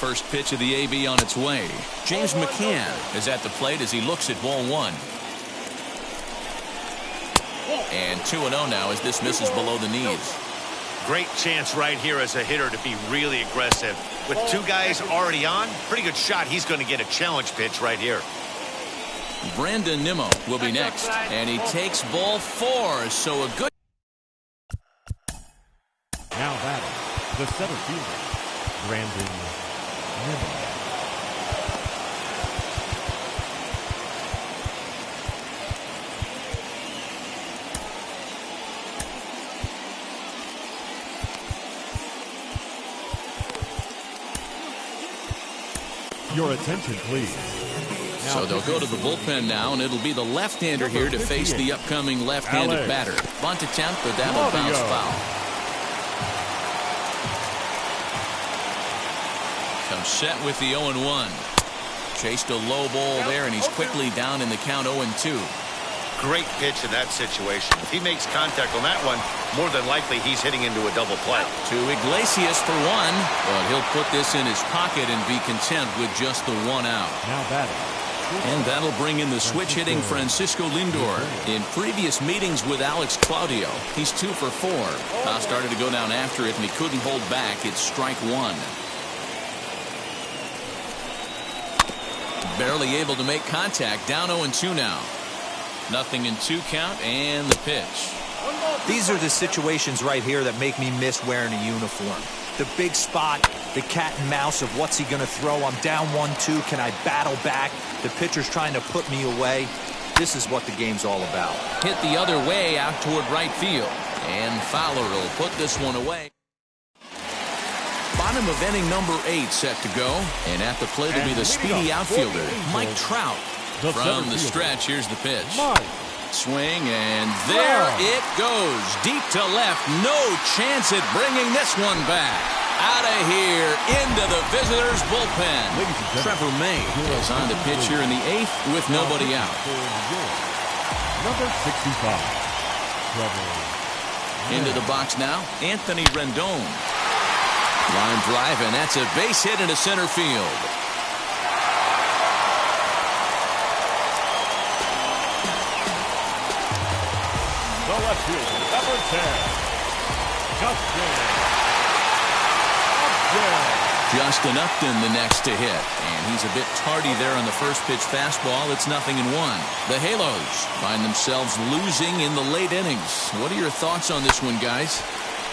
first pitch of the AB on its way. James McCann is at the plate as he looks at ball one. And 2-0 now as this misses below the knees. Great chance right here as a hitter to be really aggressive. With two guys already on, pretty good shot. He's going to get a challenge pitch right here. Brandon Nimmo will be next. And he takes ball 4. So a good. Now batting, the center fielder, Brandon Nimmo. Your attention, please. So they'll go to the bullpen now, and it'll be the left-hander here to face the upcoming left-handed batter. Bunt attempt, but that'll bounce foul. Comes set with the 0-1. Chased a low ball there, and he's quickly down in the count 0-2. Great pitch in that situation. If he makes contact on that one, more than likely he's hitting into a double play. To Iglesias for one, but he'll put this in his pocket and be content with just the 1 out. Now batting. And that'll bring in the switch hitting Francisco Lindor. In previous meetings with Alex Claudio, he's 2 for 4. Now started to go down after it, and he couldn't hold back. It's strike 1. Barely able to make contact. Down 0-2 now. 0-2 count, and the pitch. These are the situations right here that make me miss wearing a uniform. The big spot, the cat and mouse of what's he going to throw. I'm down 1-2. Can I battle back? The pitcher's trying to put me away. This is what the game's all about. Hit the other way out toward right field. And Fowler will put this one away. Bottom of inning number 8 set to go. And at the plate will be the speedy outfielder, Mike Trout. From the stretch, here's the pitch. Swing, and there it goes. Deep to left. No chance at bringing this one back. Out of here, into the visitors' bullpen. Trevor May is on the pitch here in the 8th with nobody out. Number 65. Into the box now, Anthony Rendon. Line drive, and that's a base hit into center field. The left fielder, number 10, Justin Upton the next to hit, and he's a bit tardy there on the first pitch fastball. It's 0-1. The Halos find themselves losing in the late innings. What are your thoughts on this one, guys?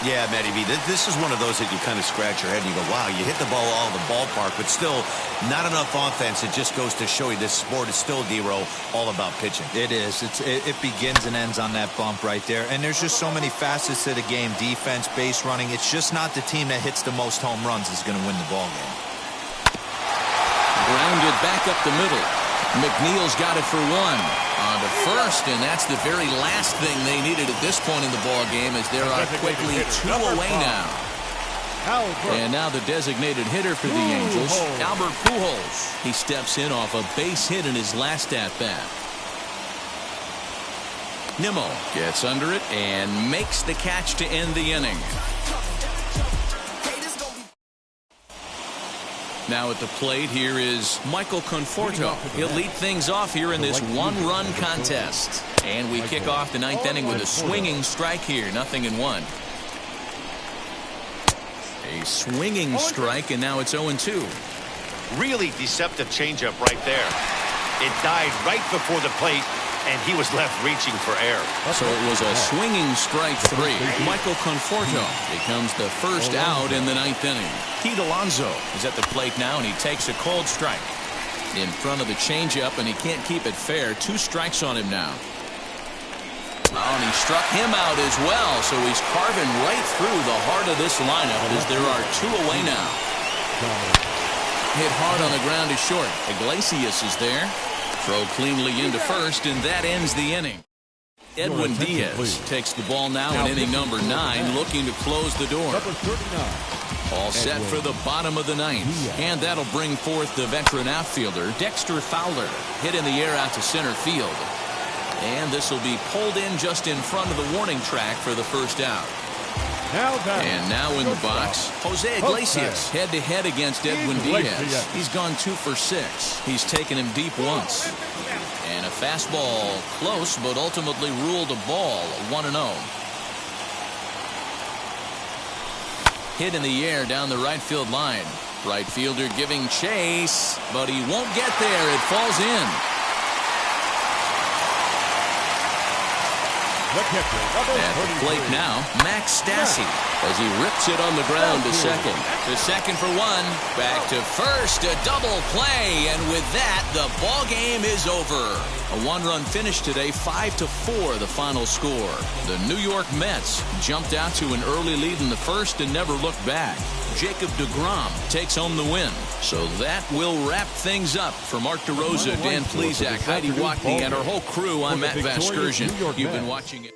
Yeah, Matty B, this is one of those that you kind of scratch your head and you go, wow, you hit the ball all the ballpark, but still not enough offense. It just goes to show you this sport is still, D-Row, all about pitching. It is. It begins and ends on that bump right there. And there's just so many facets to the game. Defense, base running. It's just not the team that hits the most home runs is going to win the ball game. Grounded back up the middle. McNeil's got it for 1. On to first, and that's the very last thing they needed at this point in the ball game, as there are quickly 2 away now. And now the designated hitter for the Angels, Albert Pujols. He steps in off a base hit in his last at-bat. Nimmo gets under it and makes the catch to end the inning. Now at the plate, here is Michael Conforto. He'll lead things off here in this 1-run contest. And we kick off the 9th inning with a swinging strike here, 0-1. A swinging strike, and now it's 0-2. Really deceptive changeup right there. It died right before the plate, and he was left reaching for air. So it was a swinging strike 3. Michael Conforto becomes the first out in the 9th inning. Pete Alonso is at the plate now, and he takes a cold strike in front of the changeup, and he can't keep it fair. 2 strikes on him now. Oh, and he struck him out as well, so he's carving right through the heart of this lineup as there are 2 away now. Hit hard on the ground is short. Iglesias is there. Throw cleanly into first, and that ends the inning. Edwin Diaz takes the ball now in inning number 9, looking to close the door. All set for the bottom of the 9th, and that'll bring forth the veteran outfielder, Dexter Fowler. Hit in the air out to center field. And this will be pulled in just in front of the warning track for the first out. And now in the box, Jose Iglesias head-to-head against Edwin Diaz. He's gone 2 for 6. He's taken him deep once. And a fastball close, but ultimately ruled a ball, 1-0. Hit in the air down the right field line. Right fielder giving chase, but he won't get there. It falls in. At the plate now, Max Stassi as he rips it on the ground to second. To second for 1. Back to first, a double play, and with that, the ball game is over. A 1-run finish today, 5-4 the final score. The New York Mets jumped out to an early lead in the first and never looked back. Jacob deGrom takes home the win. So that will wrap things up. For Mark DeRosa, Dan Plesac, Heidi Watney, and our whole crew, I'm Matt Vasgersian. You've been watching it.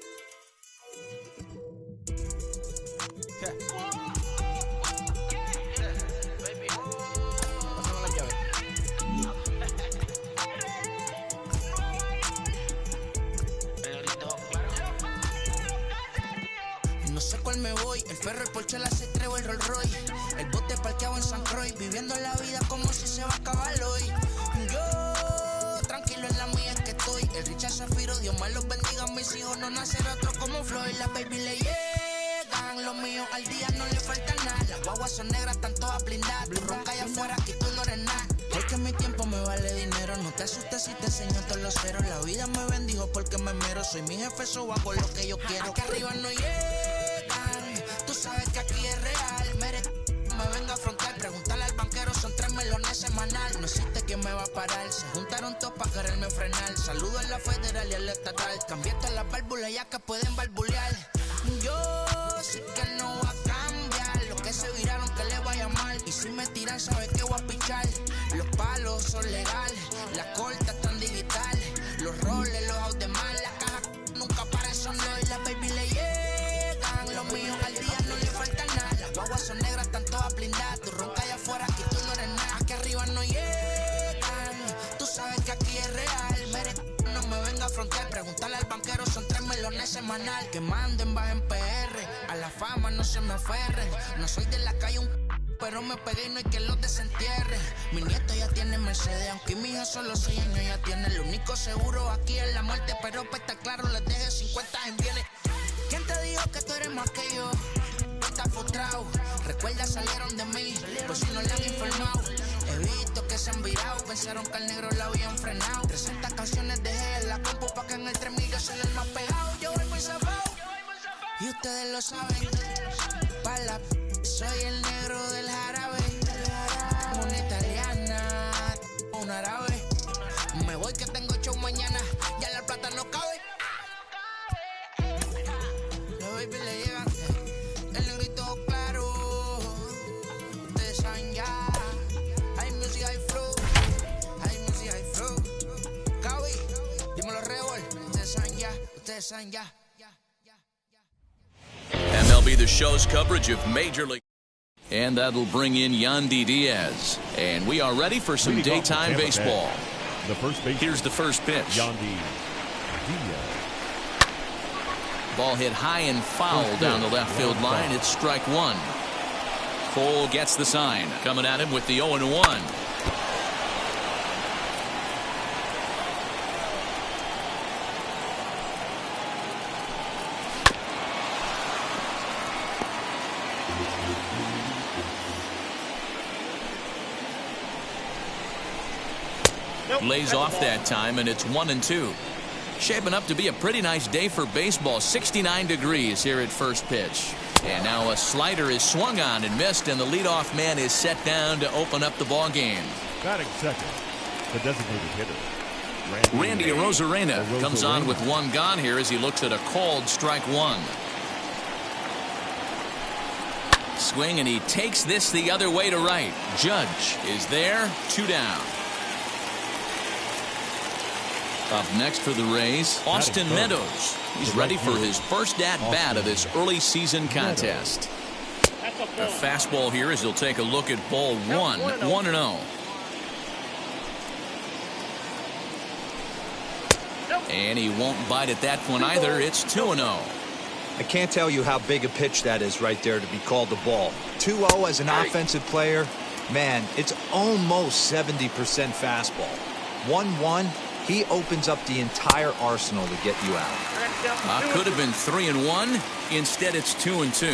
Me voy, el ferro, el Porsche, la C3 o el Rolls Royce, el bote parqueado en San Croix, viviendo la vida como si se va a acabar hoy. Yo tranquilo en la mía es que estoy, el Richard Zafiro, Dios más los bendiga, mis hijos no nacerán otro como Floyd. Las baby le llegan, los míos al día no le falta nada, las guaguas son negras, están todas blindadas, tú ronca allá afuera, aquí tú no eres nada. Porque mi tiempo me vale dinero, no te asustes si te enseño todos los ceros, la vida me bendijo porque me mero, soy mi jefe, so hago lo que yo quiero. Aquí arriba no llegan, tú sabes que aquí es real, me venga a afrontar, preguntarle al banquero, son 3 melones semanal, no existe quien me va a parar, se juntaron todos para quererme frenar, saludo a la federal y a la estatal, cambié todas las válvulas ya que pueden barbulear, yo sé que no va a cambiar, los que se viraron que le vaya mal, y si me tiran sabes que voy a pichar, los palos son legales, las cortas están digitales, los roles, los out de mal, las cajas nunca paran, son los y las baby le llegan, los míos al día no le falta nada, las guaguas son negras, están todas blindadas, tú ronca allá afuera, aquí tú no eres nada, aquí arriba no llegan, tú sabes que aquí es real, no me venga a afrontar, preguntarle al banquero, son 3 melones semanal, que manden, bajen PR, a la fama no se me aferren, no soy de la calle pero me pegué y no hay que los desentierre. Mi nieto ya tiene Mercedes, aunque mi hija solo 6 años ya tiene. Lo único seguro aquí es la muerte, pero para estar claro les deje 50 en bienes. ¿Quién te dijo que tú eres más que yo? Estás frustrado, recuerda salieron de mí, pues si no le han informado. He visto que se han virado, pensaron que al negro la habían frenado. 300 canciones dejé en la compu pa' que en el 3000 se les más pegado. Yo voy muy zafado, y ustedes lo saben. Pa' la soy el negro del jarabe, una italiana, un árabe. Me voy que tengo show mañana, ya la plata no cabe. Los baby le llegan, el negrito claro. Ustedes saben ya, hay music, hay flow, hay music, hay flow. Cabi, dímelo Rebol, ustedes saben ya. MLB The Show's coverage of Major League. And that'll bring in Yandy Diaz. And we are ready for some daytime baseball. Here's the first pitch. Yandy Diaz. Ball hit high and foul down the left field line. It's strike 1. Cole gets the sign. Coming at him with the 0-1. Lays off that time, and it's 1-2. Shaping up to be a pretty nice day for baseball. 69 degrees here at first pitch. And now a slider is swung on and missed, and the leadoff man is set down to open up the ball game. Batting second, the designated hitter, Randy Arozarena comes on with 1 gone here as he looks at a called strike 1. Swing, and he takes this the other way to right. Judge is there, 2 down. Up next for the Rays, Austin Meadows. He's ready for his first at-bat of this early season contest. A fastball here as he'll take a look at ball 1, 1-0. And he won't bite at that one either. It's 2-0. I can't tell you how big a pitch that is right there to be called the ball. 2-0 as an offensive player, man, it's almost 70% fastball. 1-1, he opens up the entire arsenal to get you out. Could have been 3-1. Instead, it's 2-2.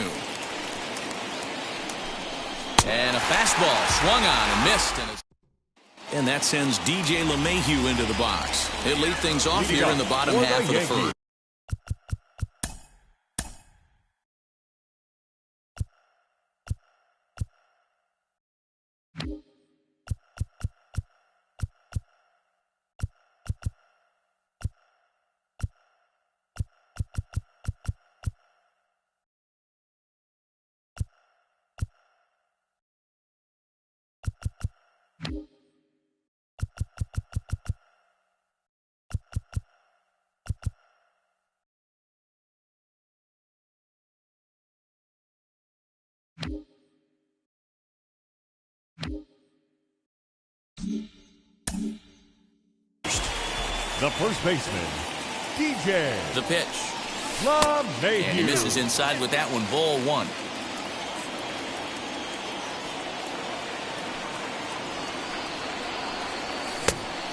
And a fastball swung on and missed. And that sends DJ LeMahieu into the box. He'll lead things off here in the bottom half of the first. The first baseman, DJ. The pitch. LeMahieu. And he misses inside with that one. Ball one.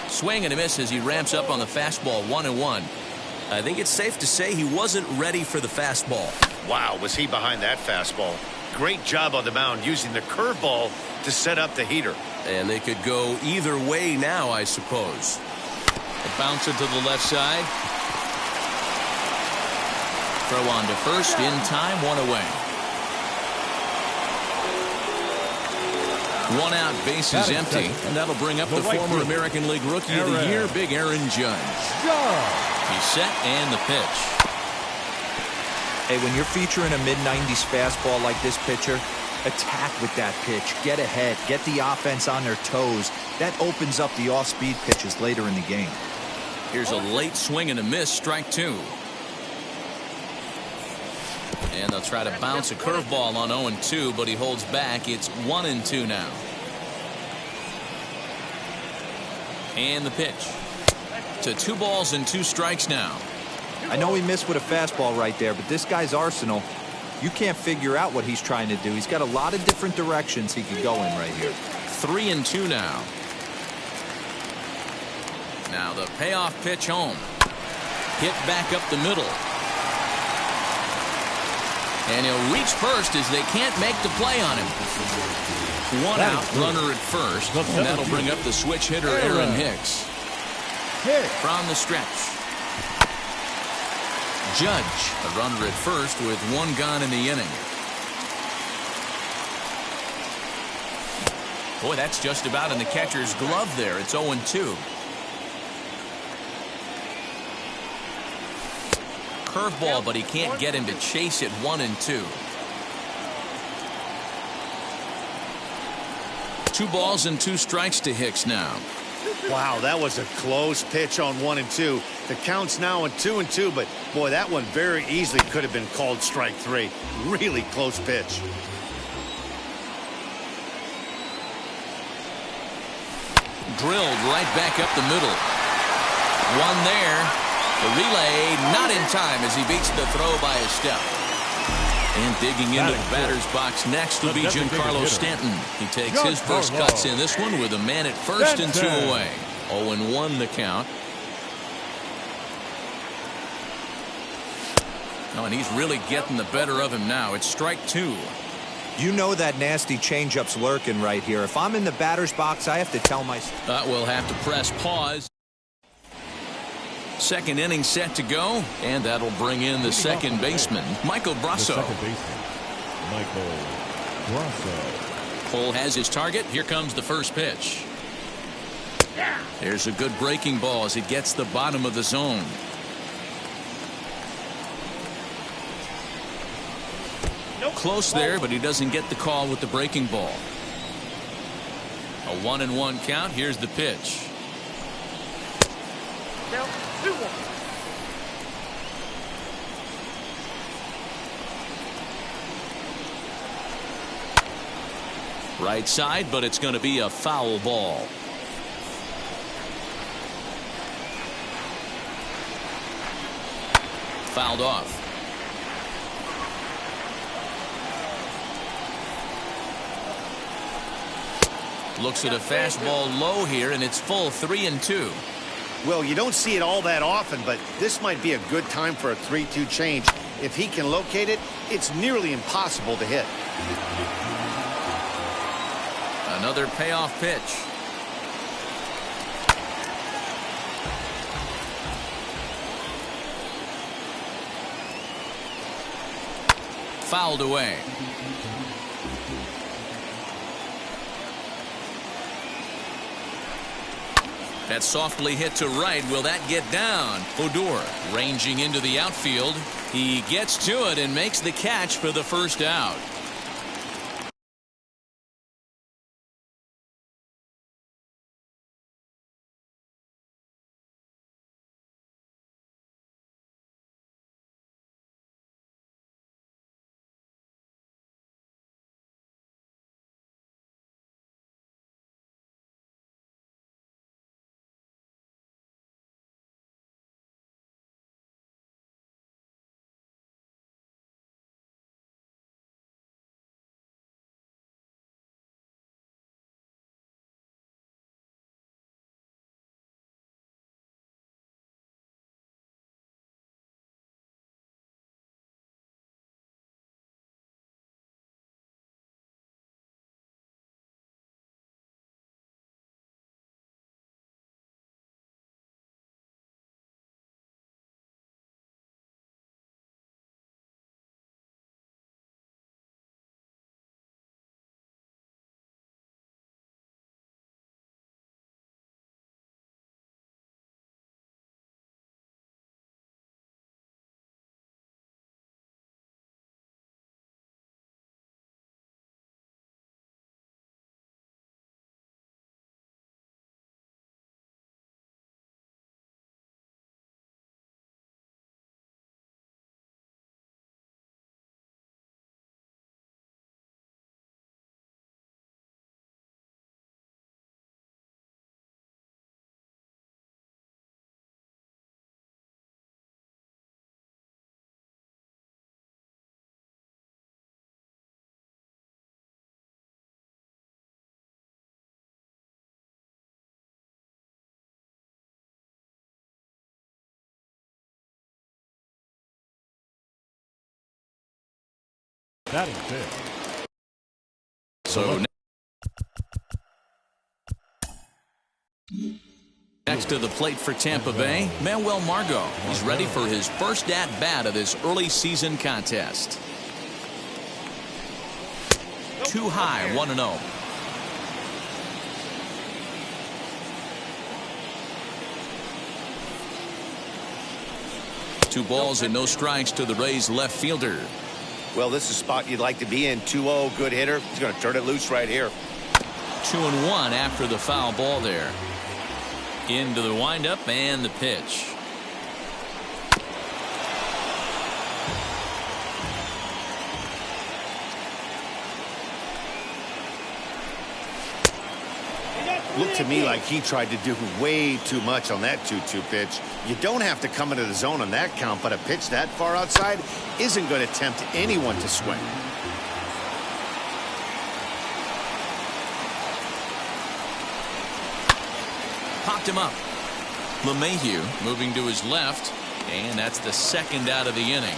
Swing and a miss as he ramps up on the fastball. 1-1. I think it's safe to say he wasn't ready for the fastball. Wow, was he behind that fastball. Great job on the mound using the curveball to set up the heater. And they could go either way now, I suppose. A bouncer to the left side. Throw on to first in time, one away. One out, bases empty, and that'll bring up the former American League Rookie of the Year, Big Aaron Judge. He's set and the pitch. Hey, when you're featuring a mid-90s fastball like this pitcher, attack with that pitch. Get ahead. Get the offense on their toes. That opens up the off-speed pitches later in the game. Here's a late swing and a miss, strike two. And they'll try to bounce a curveball on 0-2, but he holds back. It's 1-2 now. And the pitch. To 2 balls and 2 strikes now. I know he missed with a fastball right there, but this guy's arsenal, you can't figure out what he's trying to do. He's got a lot of different directions he could go in right here. 3-2 now. Now the payoff pitch home. Hit back up the middle. And he'll reach first as they can't make the play on him. One out, runner at first. And that'll bring up the switch hitter, Aaron Hicks. From the stretch. Judge, a runner at first with 1 gone in the inning. Boy, that's just about in the catcher's glove there. It's 0-2. Curveball, but he can't get him to chase it. 1-2. 2 balls and 2 strikes to Hicks now. Wow, that was a close pitch on 1-2. The count's now at 2-2, but boy, that one very easily could have been called strike 3. Really close pitch. Drilled right back up the middle. One there. The relay not in time as he beats the throw by a step. And digging into the batter's box next will be Giancarlo Stanton. He takes his first cuts in this one with a man at first and 2 away. 0-1 the count. Oh, and he's really getting the better of him now. It's strike 2. You know that nasty changeup's lurking right here. If I'm in the batter's box, I have to tell myself. We'll have to press pause. Second inning set to go, and that'll bring in the second baseman, Michael Brasso. Cole has his target. Here comes the first pitch. There's a good breaking ball as it gets the bottom of the zone. Close there, but he doesn't get the call with the breaking ball. A 1-1 count. Here's the pitch. Right side, but it's going to be a foul ball. Fouled off. Looks at a fastball low here, and it's full 3-2. Well, you don't see it all that often, but this might be a good time for a 3-2 change. If he can locate it, it's nearly impossible to hit. Another payoff pitch. Fouled away. That's softly hit to right. Will that get down? Odor ranging into the outfield. He gets to it and makes the catch for the first out. That is it. So next to the plate for Tampa Bay, Manuel Margot. He's ready for his first at-bat of this early season contest. Too high, 1-0. Two balls and no strikes to the Rays left fielder. Well, this is a spot you'd like to be in. 2-0, good hitter. He's going to turn it loose right here. 2-1 after the foul ball there. Into the windup and the pitch. Looked to me like he tried to do way too much on that 2-2 pitch. You don't have to come into the zone on that count, but a pitch that far outside isn't going to tempt anyone to swing. Popped him up. LeMahieu moving to his left, and that's the second out of the inning.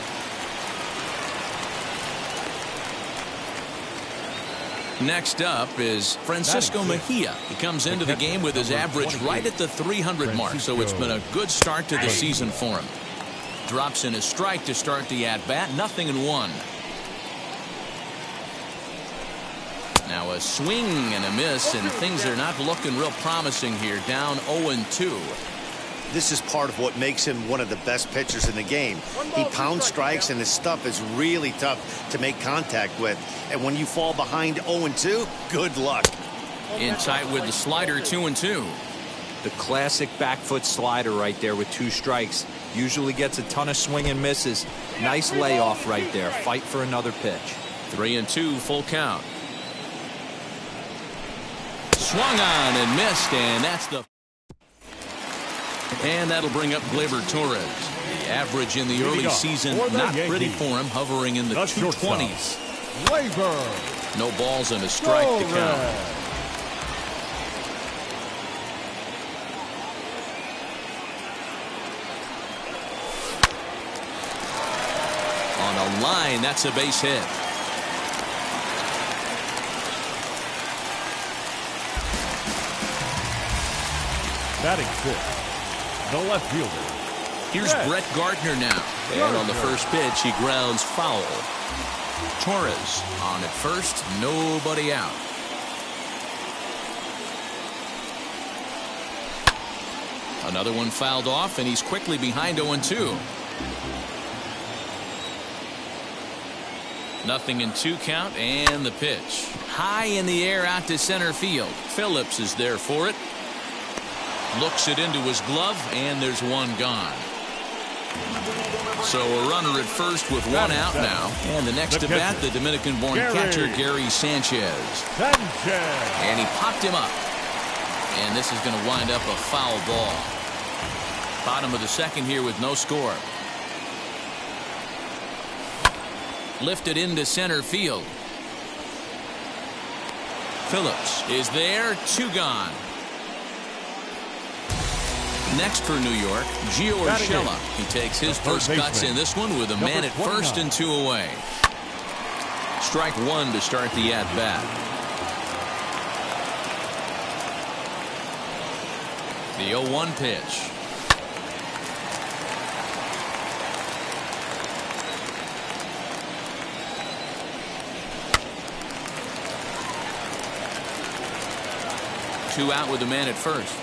Next up is Francisco Mejia. He comes into the game with his average right at the 300 mark, so it's been a good start to the season for him. Drops in a strike to start the at-bat, 0-1. Now a swing and a miss, and things are not looking real promising here, down 0-2. This is part of what makes him one of the best pitchers in the game. He pounds strikes, and his stuff is really tough to make contact with. And when you fall behind 0-2, good luck. In tight with the slider, 2-2. The classic back foot slider right there with 2 strikes. Usually gets a ton of swing and misses. Nice layoff right there. Fight for another pitch. 3-2, full count. Swung on and missed, and that's the... And that'll bring up Gleyber Torres. The average in the early season, not pretty for him, hovering in the 220s. Gleyber. No balls and a strike to count. On a line, that's a base hit. Batting fifth, the left fielder. Here's Brett Gardner now. And on the first pitch, he grounds foul. Torres on at first, nobody out. Another one fouled off, and he's quickly behind 0-2. Nothing in 2 count, and the pitch. High in the air out to center field. Phillips is there for it. Looks it into his glove, and there's one gone. So a runner at first with one out now. And the next to bat, the Dominican-born catcher, Gary Sanchez. And he popped him up. And this is going to wind up a foul ball. Bottom of the second here with no score. Lifted into center field. Phillips is there. 2 gone. Next for New York, Gio Urshela. He takes his first cuts in this one with a man at first and 2 away. Strike 1 to start the at-bat. The 0-1 pitch. Two out with a man at first.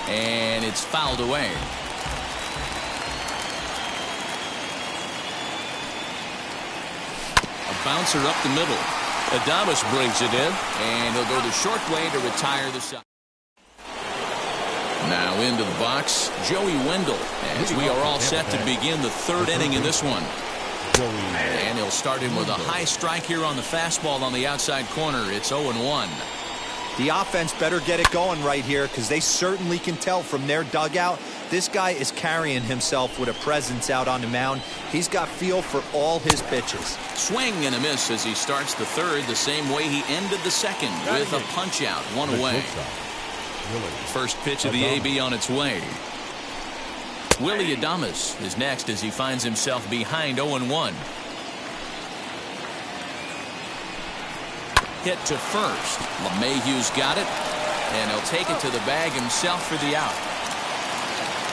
And it's fouled away. A bouncer up the middle. Adames brings it in, and he'll go the short way to retire the side. Now into the box, Joey Wendell, as we are all set to begin the 3rd inning in this one. And he'll start him with a high strike here on the fastball on the outside corner. It's 0-1. The offense better get it going right here, because they certainly can tell from their dugout this guy is carrying himself with a presence out on the mound. He's got feel for all his pitches. Swing and a miss as he starts the 3rd the same way he ended the 2nd with a punch out, 1 away. First pitch of the AB on its way. Willie Adames is next as he finds himself behind 0-1. Hit to first. LeMahieu's got it, and he'll take it to the bag himself for the out.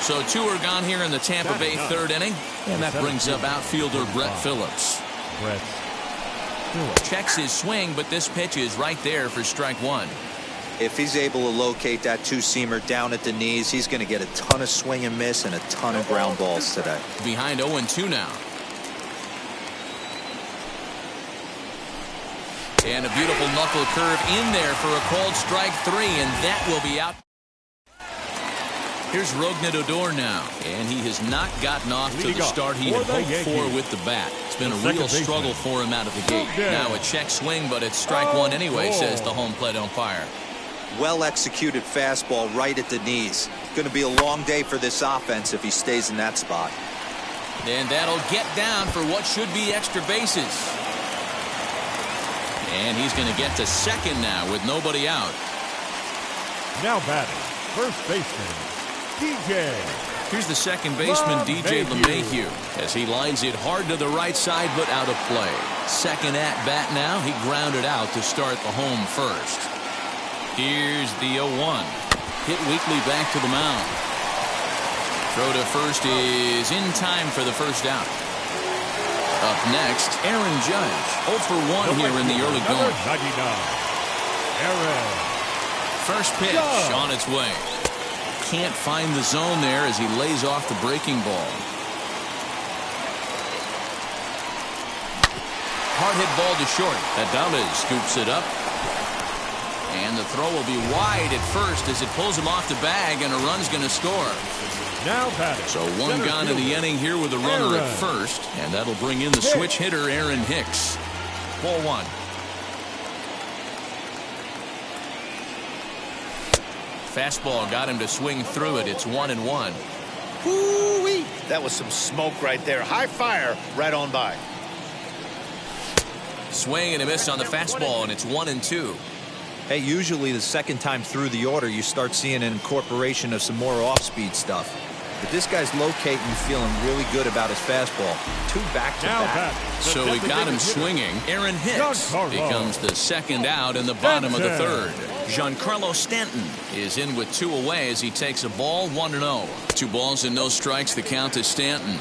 So 2 are gone here in the Tampa Bay 3rd inning, and that brings up outfielder Brett Phillips. Checks his swing, but this pitch is right there for strike 1. If he's able to locate that 2-seamer down at the knees, he's going to get a ton of swing and miss and a ton of ground balls today. Behind 0-2 now. And a beautiful knuckle curve in there for a called strike 3, and that will be out. Here's Rougned Odor now, and he has not gotten off to the start he had hoped for with the bat. It's been a real struggle for him out of the gate. Now a check swing, but it's strike 1 anyway, says the home plate umpire. Well executed fastball right at the knees. Going to be a long day for this offense if he stays in that spot. And that'll get down for what should be extra bases. And he's going to get to second now with nobody out. Now batting, first baseman, DJ. Here's the second baseman, DJ LeMahieu, as he lines it hard to the right side, but out of play. Second at bat now. He grounded out to start the home first. Here's the 0-1. Hit weakly back to the mound. Throw to first is in time for the first out. Up next, Aaron Judge. 0 for 1 here in the early going. First pitch on its way. Can't find the zone there as he lays off the breaking ball. Hard hit ball to short. Adames scoops it up. And the throw will be wide at first as it pulls him off the bag, and a run's going to score. Now batting. So 1 gone in the inning here with a runner at first, and that'll bring in the switch hitter, Aaron Hicks. 4-1. Fastball got him to swing through it. It's 1-1. Woo-wee. That was some smoke right there. High fire right on by. Swing and a miss on the fastball, and it's 1-2. Hey, usually the second time through the order, you start seeing an incorporation of some more off-speed stuff. But this guy's locating and feeling really good about his fastball. 2 back-to-back. So we got him swinging. Aaron Hicks becomes the second out in the bottom of the third. Giancarlo Stanton is in with 2 away as he takes a ball, 1-0. 2 balls and no strikes. The count to Stanton.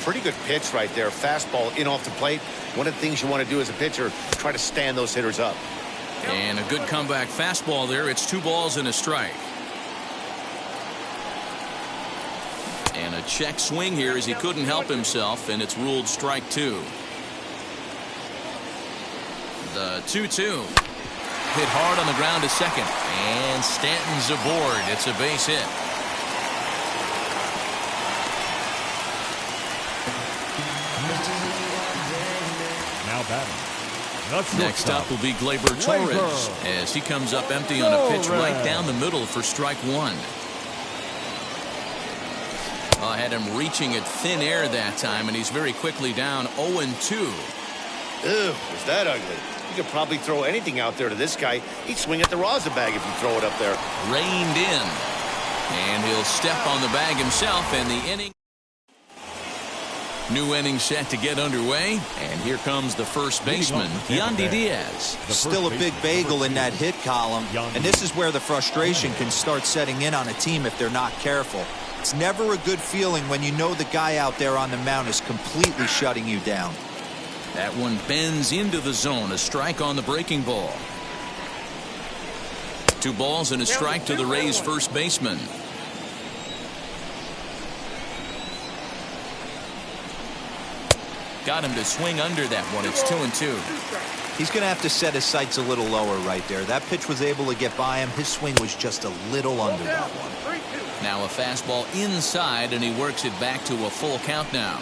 Pretty good pitch right there. Fastball in off the plate. One of the things you want to do as a pitcher, try to stand those hitters up. And a good comeback fastball there. It's 2 balls and a strike. And a check swing here as he couldn't help himself, and it's ruled strike 2. The 2-2. Hit hard on the ground to second. And Stanton's aboard. It's a base hit. Now batting. Next up will be Gleyber Torres as he comes up empty on a pitch right down the middle for strike 1. I had him reaching at thin air that time, and he's very quickly down 0-2. Ew, was that ugly? You could probably throw anything out there to this guy. He'd swing at the rosin bag if you throw it up there. Reined in. And he'll step on the bag himself, and the inning. New inning set to get underway, and here comes the first baseman, Yandy Diaz. Still a big bagel in that hit column, and this is where the frustration can start setting in on a team if they're not careful. It's never a good feeling when you know the guy out there on the mound is completely shutting you down. That one bends into the zone. A strike on the breaking ball. 2 balls and a strike to the Rays first baseman. Got him to swing under that one. It's 2-2. He's going to have to set his sights a little lower right there. That pitch was able to get by him. His swing was just a little under that one. Now a fastball inside, and he works it back to a full count now.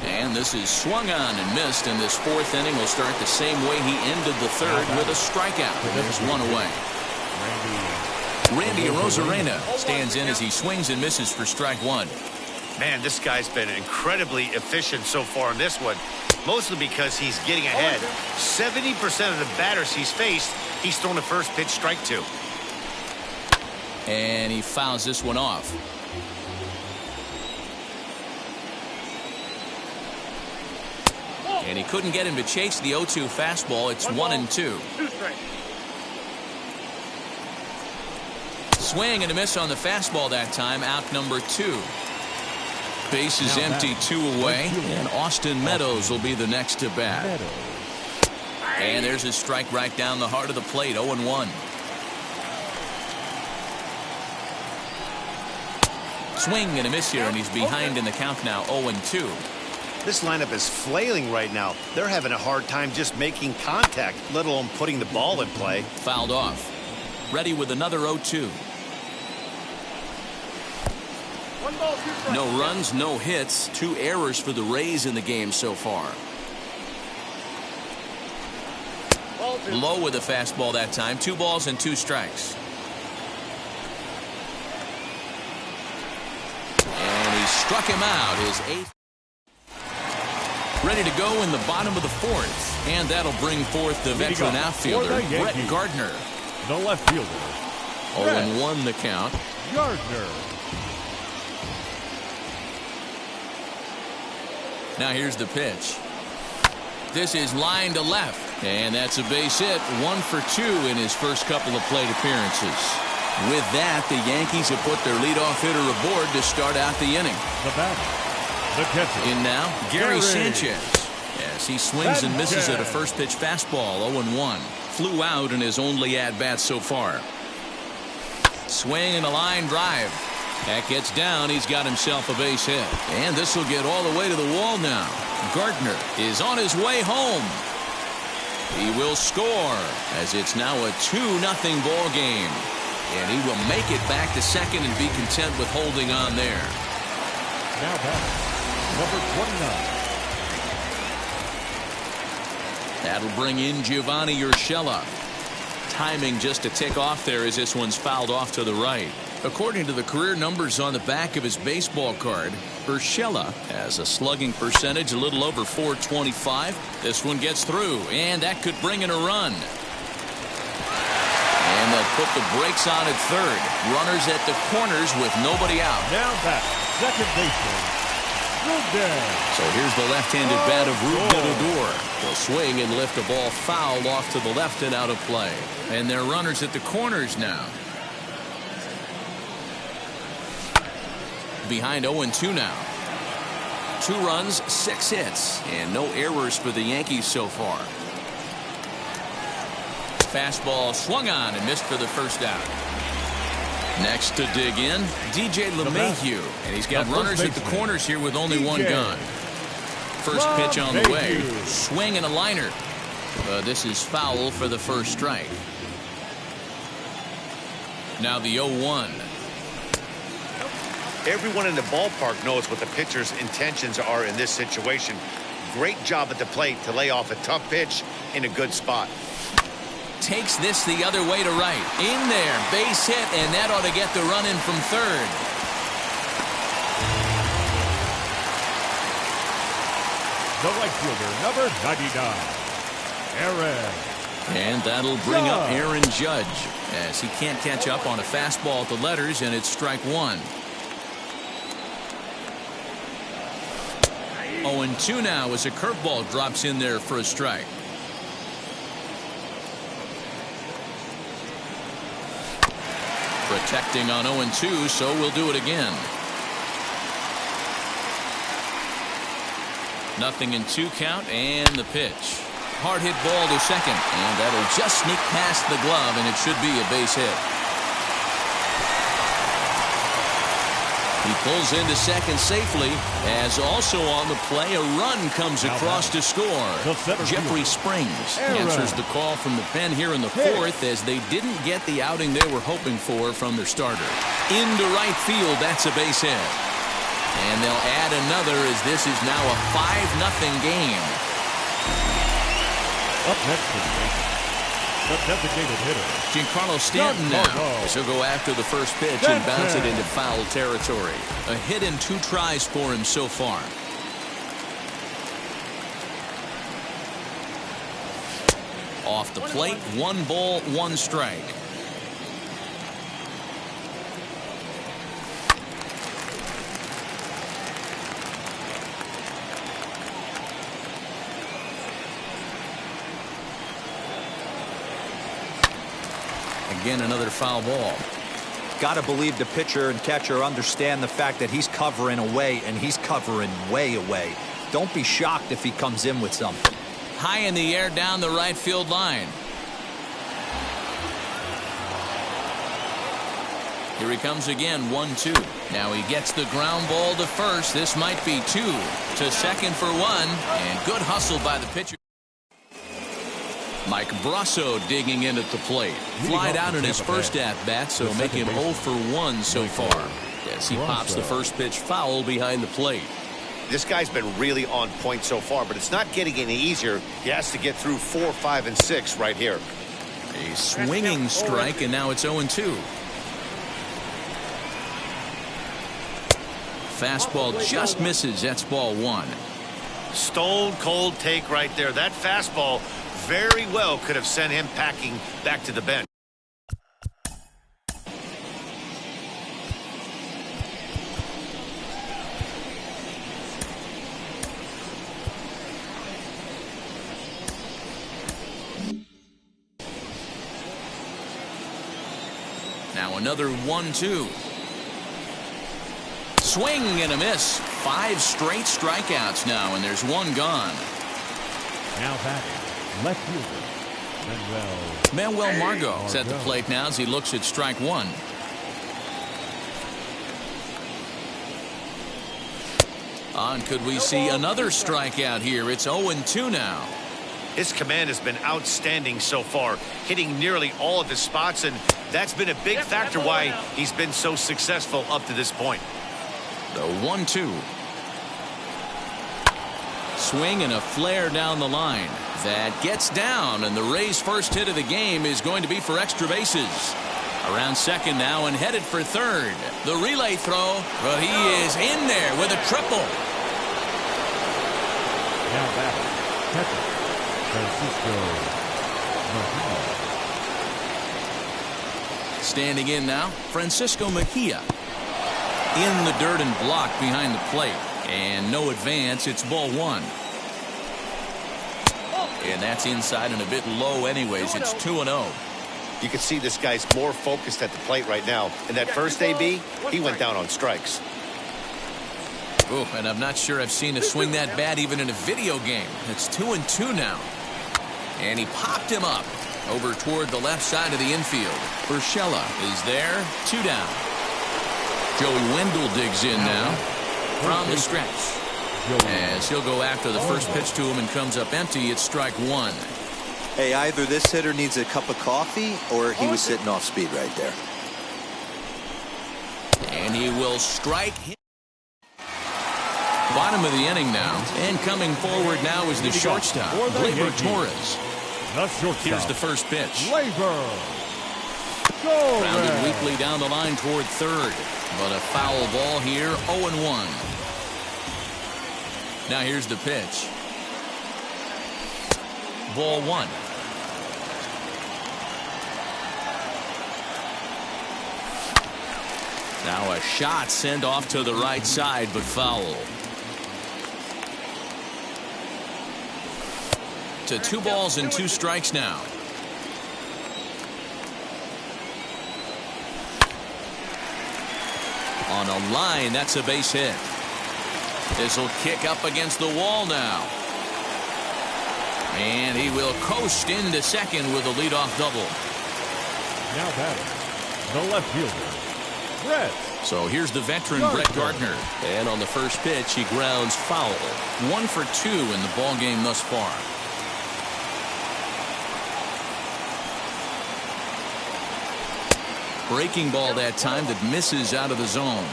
And this is swung on and missed, and this 4th inning will start the same way he ended the 3rd with a strikeout. There's 1 away. Randy Arozarena stands in as he swings and misses for strike 1. Man, this guy's been incredibly efficient so far in this one, mostly because he's getting ahead. 70% of the batters he's faced, he's thrown the first pitch, strike 2. And he fouls this one off. And he couldn't get him to chase the 0-2 fastball. It's 1-2. Swing and a miss on the fastball that time. Out number 2. Base is empty, 2 away, and Austin Meadows will be the next to bat. And there's a strike right down the heart of the plate. 0-1. Swing and a miss here, and he's behind in the count now. 0-2. This lineup is flailing right now. They're having a hard time just making contact, let alone putting the ball in play. Fouled off. Ready with another 0-2. No runs, no hits. 2 errors for the Rays in the game so far. Low with a fastball that time. 2 balls and 2 strikes. And he struck him out. His 8th. Ready to go in the bottom of the 4th. And that'll bring forth the veteran outfielder, Brett Gardner. The left fielder. 0-1 the count. Gardner. Now here's the pitch. This is line to left. And that's a base hit. 1 for 2 in his first couple of plate appearances. With that, the Yankees have put their leadoff hitter aboard to start out the inning. The batter. The catcher. In now, Gary Sanchez. As he swings and misses at a first pitch fastball. 0-1. Flew out in his only at-bat so far. Swing and a line drive. That gets down. He's got himself a base hit. And this will get all the way to the wall now. Gardner is on his way home. He will score as it's now a 2-0 ball game. And he will make it back to second and be content with holding on there. Now batting, number 29. That'll bring in Giovanni Urshela. Timing just to tick off there as this one's fouled off to the right. According to the career numbers on the back of his baseball card, Urshela has a slugging percentage a little over .425. This one gets through, and that could bring in a run. And they'll put the brakes on at third. Runners at the corners with nobody out. Now back, second baseman, Rudin. So here's the left-handed bat of Rudin. Will swing and lift a ball foul off to the left and out of play. And they're runners at the corners now. Behind 0-2 now. 2 runs, 6 hits, and no errors for the Yankees so far. Fastball swung on and missed for the first out. Next to dig in, DJ LeMahieu, and he's got runners at the corners here with only one gun. First pitch on the way, swing and a liner. This is foul for the first strike. Now the 0-1. Everyone in the ballpark knows what the pitcher's intentions are in this situation. Great job at the plate to lay off a tough pitch in a good spot. Takes this the other way to right. In there, base hit, and that ought to get the run in from third. The right fielder, number 99, Aaron. And that'll bring up Aaron Judge, as he can't catch up on a fastball at the letters, and it's strike 1. 0-2 now as a curveball drops in there for a strike. Protecting on 0-2, so we'll do it again. 0-2 count, and the pitch. Hard hit ball to second, and that'll just sneak past the glove, and it should be a base hit. He pulls into second safely, as also on the play, a run comes across to score. Jeffrey Springs answers the call from the pen here in the fourth, as they didn't get the outing they were hoping for from their starter. Into right field, that's a base hit. And they'll add another, as this is now a 5-0 game. Up next is the designated hitter, Giancarlo Stanton now. He'll go after the first pitch and bounce it into foul territory. A hit and 2 tries for him so far. Off the plate, 1 ball, 1 strike. Again, another foul ball. Got to believe the pitcher and catcher understand the fact that he's covering away, and he's covering way away. Don't be shocked if he comes in with something. High in the air down the right field line. Here he comes again, 1-2. Now he gets the ground ball to first. This might be 2. To second for 1. And good hustle by the pitcher. Mike Brasso digging in at the plate. Flied out in his first at-bat, so make him 0 for 1 so far. Yes, he pops the first pitch foul behind the plate. This guy's been really on point so far, but it's not getting any easier. He has to get through 4, 5, and 6 right here. A swinging strike, and now it's 0-2. Fastball just misses. That's ball 1. Stone cold take right there. That fastball very well could have sent him packing back to the bench. Now another 1-2. Swing and a miss. 5 straight strikeouts now, and there's 1 gone. Now batting, left fielder, Manuel Margot is at the plate now as he looks at strike 1. On, could we see another strikeout here? It's 0-2 now. His command has been outstanding so far, hitting nearly all of his spots, and that's been a big factor why he's been so successful up to this point. The 1-2. Swing and a flare down the line. That gets down, and the Rays' first hit of the game is going to be for extra bases. Around second now and headed for third. The relay throw, but he is in there with a triple. Now back, catcher, Francisco Mejia. Standing in now, Francisco Mejia. In the dirt and blocked behind the plate. And no advance, it's ball one. And that's inside and a bit low anyways. It's 2-0. You can see this guy's more focused at the plate right now. And that first AB, he went down on strikes. Oh, and I'm not sure I've seen a swing that bad even in a video game. It's 2-2 now. And he popped him up over toward the left side of the infield. Urshela is there. 2 down. Joey Wendell digs in now from the stretch. As he'll go after the first pitch to him and comes up empty, it's strike one. Hey, either this hitter needs a cup of coffee or he was sitting off speed right there. And he will strike him. Bottom of the inning now. And coming forward now is the shortstop, Gleyber Torres. Here's the first pitch. Grounded weakly down the line toward third. But a foul ball here, 0-1. Now here's the pitch. Ball one. Now a shot sent off to the right side, but foul. To 2 balls and 2 strikes now. On a line, that's a base hit. This will kick up against the wall now. And he will coast into second with a leadoff double. Now batting, the left fielder, Brett. So here's the veteran Brett Gardner. And on the first pitch, he grounds foul. 1 for 2 in the ball game thus far. Breaking ball that time that misses out of the zone.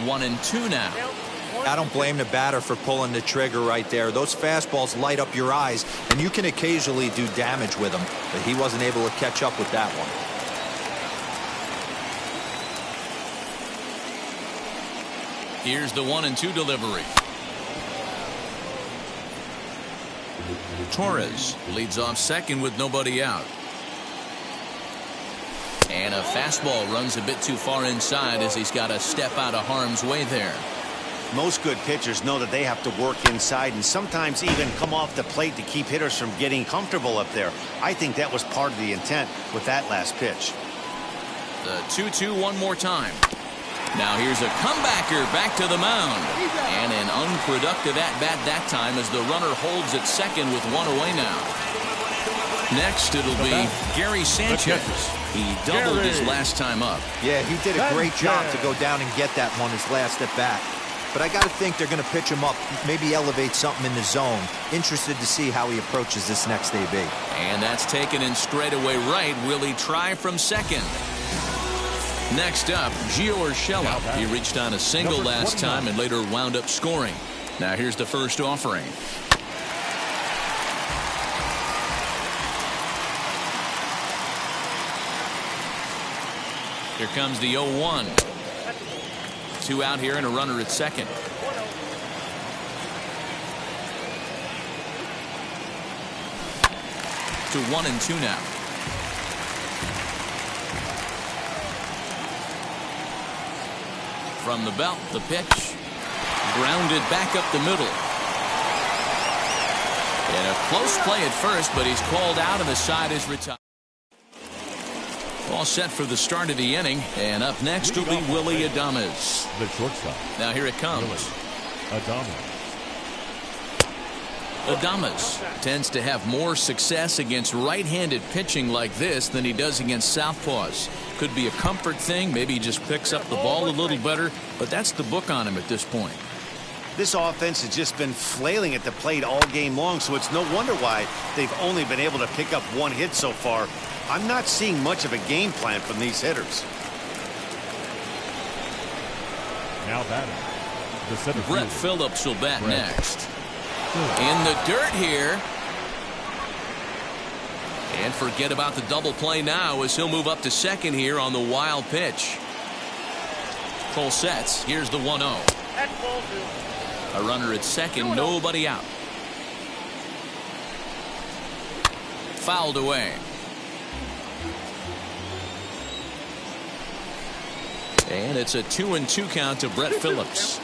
One and two now. I don't blame the batter for pulling the trigger right there. Those fastballs light up your eyes, and you can occasionally do damage with them, but he wasn't able to catch up with that one. Here's the 1-2 delivery. Torres leads off second with nobody out. And a fastball runs a bit too far inside as he's got to step out of harm's way there. Most good pitchers know that they have to work inside and sometimes even come off the plate to keep hitters from getting comfortable up there. I think that was part of the intent with that last pitch. The 2-2 one more time. Now here's a comebacker back to the mound. And an unproductive at-bat that time as the runner holds at second with 1 away now. Next it'll be Gary Sanchez. He doubled his last time up. Yeah, he did a great job to go down and get that one his last at bat. But I got to think they're going to pitch him up, maybe elevate something in the zone. Interested to see how he approaches this next AB. And that's taken in straightaway right. Will he try from second? Next up, Gio Urshela. He reached on a single last time and later wound up scoring. Now here's the first offering. Here comes the 0-1. 2 out here and a runner at second. To 1-2 now. From the belt, the pitch. Grounded back up the middle. And a close play at first, but he's called out and the side is retired. All set for the start of the inning, and up next will be Willy Adames. The shortstop. Now here it comes. Adames tends to have more success against right-handed pitching like this than he does against southpaws. Could be a comfort thing. Maybe he just picks up the ball a little better, but that's the book on him at this point. This offense has just been flailing at the plate all game long, so it's no wonder why they've only been able to pick up 1 hit so far. I'm not seeing much of a game plan from these hitters. Now batting, the center Brett fielder, Phillips will bat next. In the dirt here. And forget about the double play now as he'll move up to second here on the wild pitch. Cole sets. Here's the 1-0. A runner at second, nobody out. Fouled away. And it's a 2-2 count to Brett Phillips.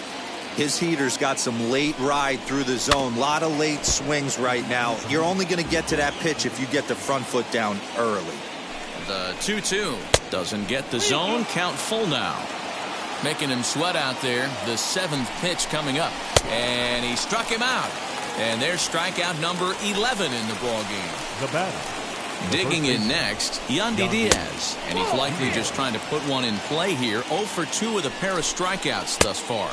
His heater's got some late ride through the zone. A lot of late swings right now. You're only going to get to that pitch if you get the front foot down early. The 2-2 doesn't get the zone. Count full now. Making him sweat out there. The 7th pitch coming up. And he struck him out. And there's strikeout number 11 in the ballgame. The batter. Digging in next, Yandy Diaz. And he's likely just trying to put one in play here. 0 for 2 with a pair of strikeouts thus far.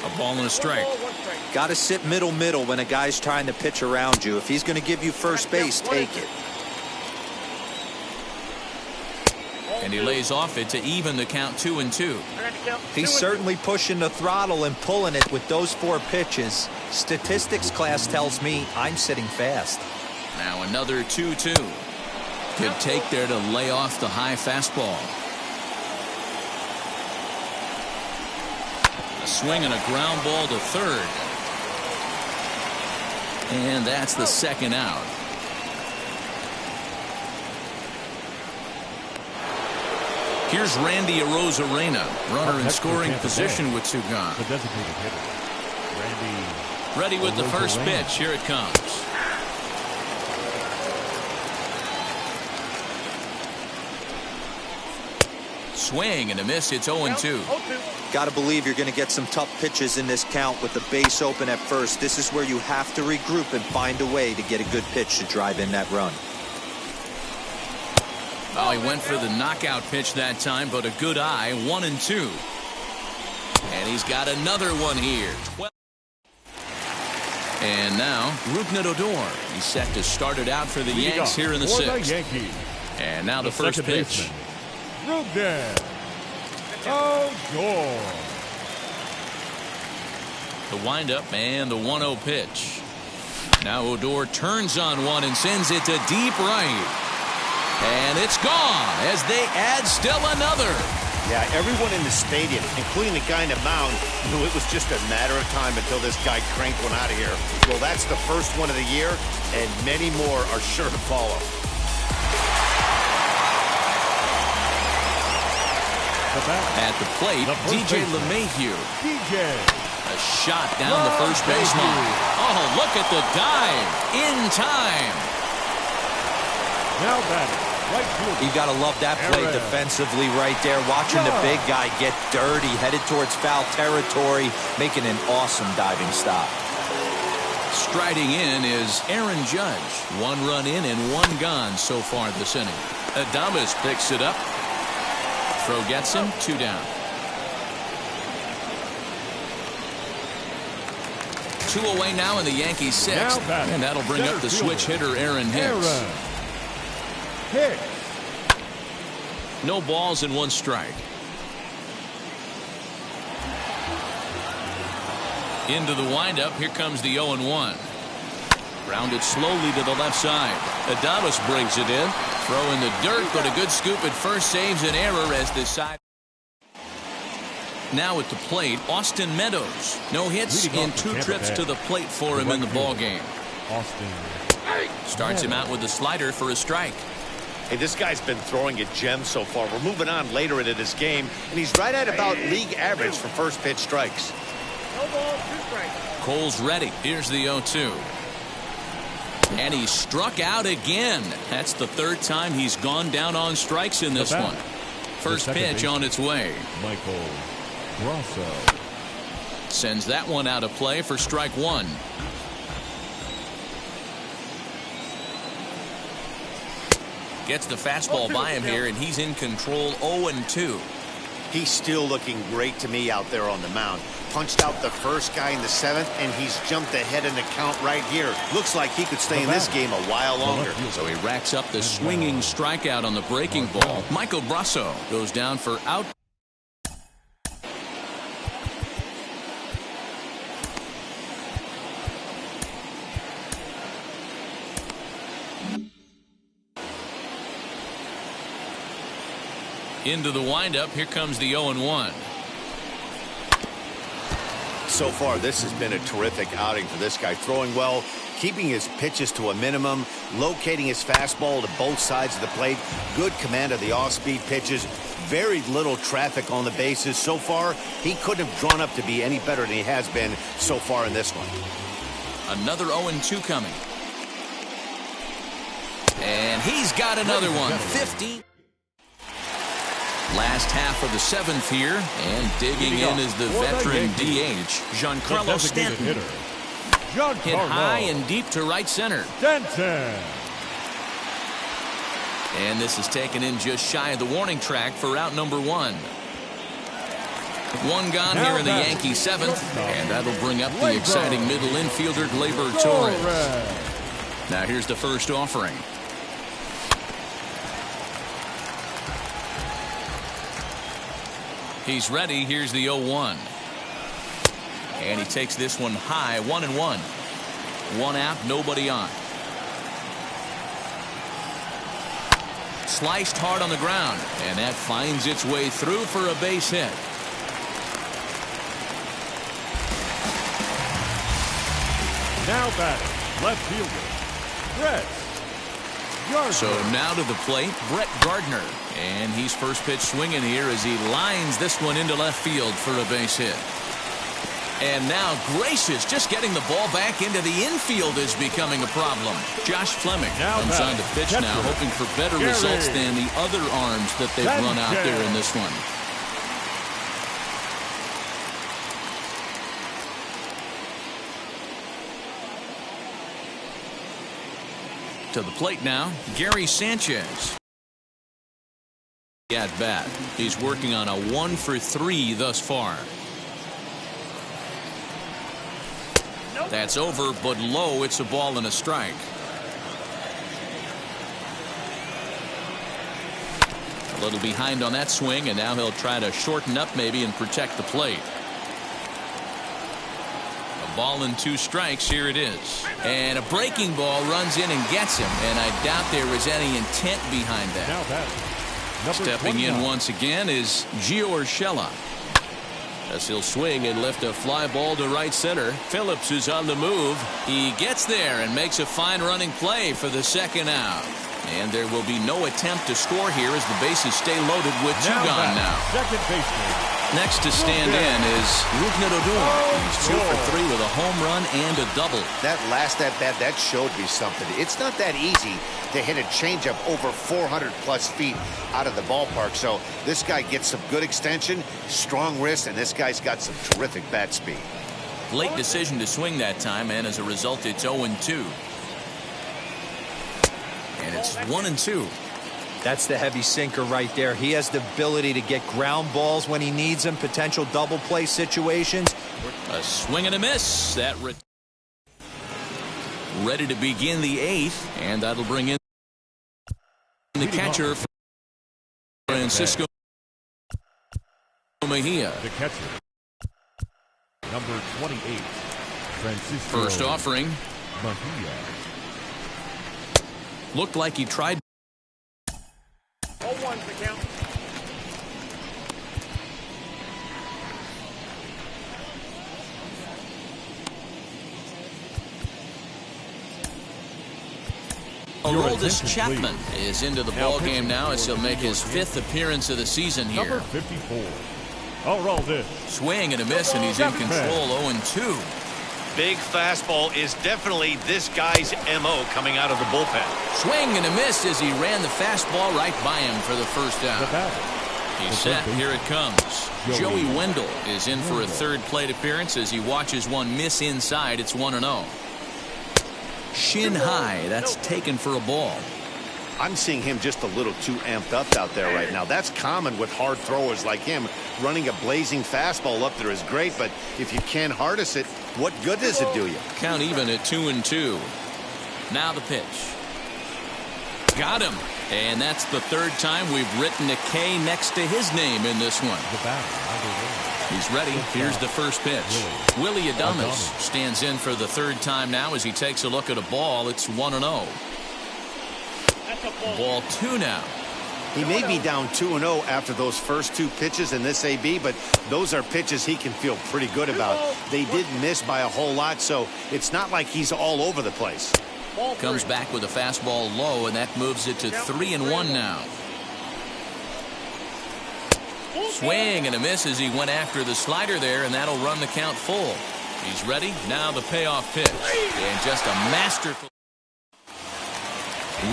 A ball and a strike. Got to sit middle when a guy's trying to pitch around you. If he's going to give you first base, take it. And he lays off it to even the count 2-2. He's certainly pushing the throttle and pulling it with those 4 pitches. Statistics class tells me I'm sitting fast. Now another 2-2. Good take there to lay off the high fastball. A swing and a ground ball to third. And that's the second out. Here's Randy Arozarena, runner in scoring position with 2 gone. The designated hitter, Randy. Ready with the first pitch. Here it comes. Swing and a miss. It's 0-2. Got to believe you're going to get some tough pitches in this count with the base open at first. This is where you have to regroup and find a way to get a good pitch to drive in that run. Oh, he went for the knockout pitch that time, but a good eye. 1-2. And he's got another one here. And now, Rougned Odor. He's set to start it out for the Yanks here in the 6th. And now the first pitch. Rougned Odor. The windup and the 1-0 pitch. Now Odor turns on one and sends it to deep right. And it's gone as they add still another. Yeah, everyone in the stadium, including the guy in the mound, knew it was just a matter of time until this guy cranked one out of here. Well, that's the first one of the year, and many more are sure to follow. At the plate, DJ LeMahieu. A shot down the first baseline. Oh, look at the dive. In time. Now batting. Right field. You got to love that play defensively right there. Watching the big guy get dirty, headed towards foul territory, making an awesome diving stop. Striding in is Aaron Judge. 1 run in and 1 gone so far this inning. Adames picks it up. Throw gets him. 2 down. 2 away now in the Yankees 6th. And that'll bring up the switch hitter Aaron Hicks. No balls and 1 strike. Into the windup. Here comes the 0-1. Grounded slowly to the left side. Adames brings it in. Throw in the dirt, but a good scoop at first saves an error as the side. Now at the plate, Austin Meadows. No hits in 2 trips to the plate for him in the ballgame. Starts him out with a slider for a strike. Hey, this guy's been throwing a gem so far. We're moving on later into this game, and he's right at about league average for first pitch strikes. Cole's ready. Here's the 0-2. And he struck out again. That's the 3rd time he's gone down on strikes in this one. First pitch on its way. Michael Grosso sends that one out of play for strike 1. Gets the fastball by him here, and he's in control. 0-2. He's still looking great to me out there on the mound. Punched out the first guy in the 7th, and he's jumped ahead in the count right here. Looks like he could stay in this game a while longer. So he racks up the swinging strikeout on the breaking ball. Michael Brasso goes down for out. Into the windup. Here comes the 0-1. So far, this has been a terrific outing for this guy. Throwing well, keeping his pitches to a minimum, locating his fastball to both sides of the plate. Good command of the off-speed pitches. Very little traffic on the bases. So far, he couldn't have drawn up to be any better than he has been so far in this one. Another 0-2 coming. And he's got another one. 50. Last half of the 7th here, and digging in is the veteran DH, Giancarlo Stanton. Hit high and deep to right center. And this is taken in just shy of the warning track for out number 1. One gone here in the Yankee 7th, and that'll bring up the exciting middle infielder, Gleyber Torres. Now here's the first offering. He's ready. Here's the 0-1. And he takes this one high. 1-1. One out, nobody on. Sliced hard on the ground, and that finds its way through for a base hit. Now batting, left fielder, Brett Gardner. So now to the plate, Brett Gardner. And he's first pitch swinging here as he lines this one into left field for a base hit. And now Gracious just getting the ball back into the infield is becoming a problem. Josh Fleming comes on to pitch now, hoping for better results than the other arms that they've run out there in this one. To the plate now, Gary Sanchez. At bat. He's working on a 1-for-3 thus far. That's over, but low. It's a ball and a strike. A little behind on that swing, and now he'll try to shorten up maybe and protect the plate. A ball and 2 strikes. Here it is. And a breaking ball runs in and gets him, and I doubt there was any intent behind that. Now batting, Stepping 29. in once again is Gio Urshela. As he'll swing and lift a fly ball to right center. Phillips is on the move. He gets there and makes a fine running play for the second out. And there will be no attempt to score here as the bases stay loaded with 2 gone now. Second baseman. Next to stand in is Rougned Odor. He's 2 for 3 with a home run and a double. That last at bat, that showed me something. It's not that easy to hit a changeup over 400+ feet out of the ballpark. So this guy gets some good extension, strong wrist, and this guy's got some terrific bat speed. Late decision to swing that time, and as a result, it's 0-2. And it's 1-2. That's the heavy sinker right there. He has the ability to get ground balls when he needs them, potential double play situations. A swing and a miss. That ready to begin the 8th, and that'll bring in the catcher for Francisco Mejia. The catcher, number 28, Francisco First offering. Mejia. Looked like he tried. 0-1 the count. Aroldis Chapman is into the ball game now as he'll make his 5th appearance of the season here. Number 54. Aroldis. Swing and a miss, and he's in control. 0-2. Big fastball is definitely this guy's MO coming out of the bullpen. Swing and a miss as he ran the fastball right by him for the first out. He's set. Here it comes. Joey Wendell is in for a 3rd plate appearance as he watches one miss inside. It's 1-0. Shin high. That's taken for a ball. I'm seeing him just a little too amped up out there right now. That's common with hard throwers like him. Running a blazing fastball up there is great, but if you can't harness it, what good does it do you? Count even at 2-2. Now the pitch. Got him. And that's the 3rd time we've written a K next to his name in this one. He's ready. Here's the first pitch. Willie Adames stands in for the 3rd time now as he takes a look at a ball. It's 1-0. Ball 2 now. He may be down 2-0 after those first two pitches in this AB, but those are pitches he can feel pretty good about. They did miss by a whole lot, so it's not like he's all over the place. Comes back with a fastball low, and that moves it to 3-1 now. Swing and a miss as he went after the slider there, and that'll run the count full. He's ready. Now the payoff pitch. And just a masterful.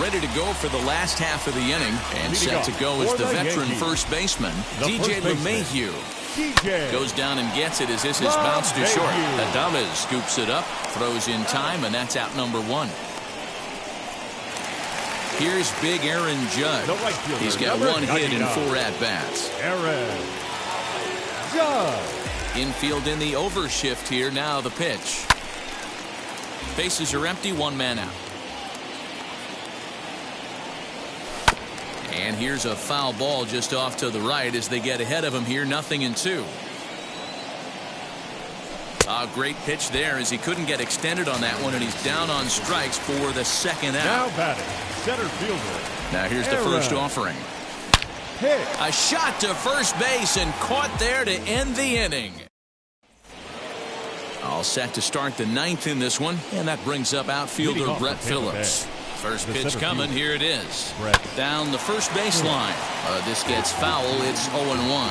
Ready to go for the last half of the inning. And set to go is the veteran first baseman, DJ LeMahieu. Goes down and gets it as this is bounced to short. Adames scoops it up, throws in time, and that's out number one. Here's big Aaron Judge. He's got one hit in 4 at-bats. Aaron Judge. Infield in the overshift here. Now the pitch. Bases are empty, 1 man out. And here's a foul ball just off to the right as they get ahead of him here. 0-2. A great pitch there as he couldn't get extended on that one, and he's down on strikes for the second out. Now batting, center fielder. Now here's the first offering. Hit. A shot to first base and caught there to end the inning. All set to start the 9th in this one, and that brings up outfielder Brett Phillips. First pitch coming. Here it is. Down the first baseline. This gets foul. It's 0-1.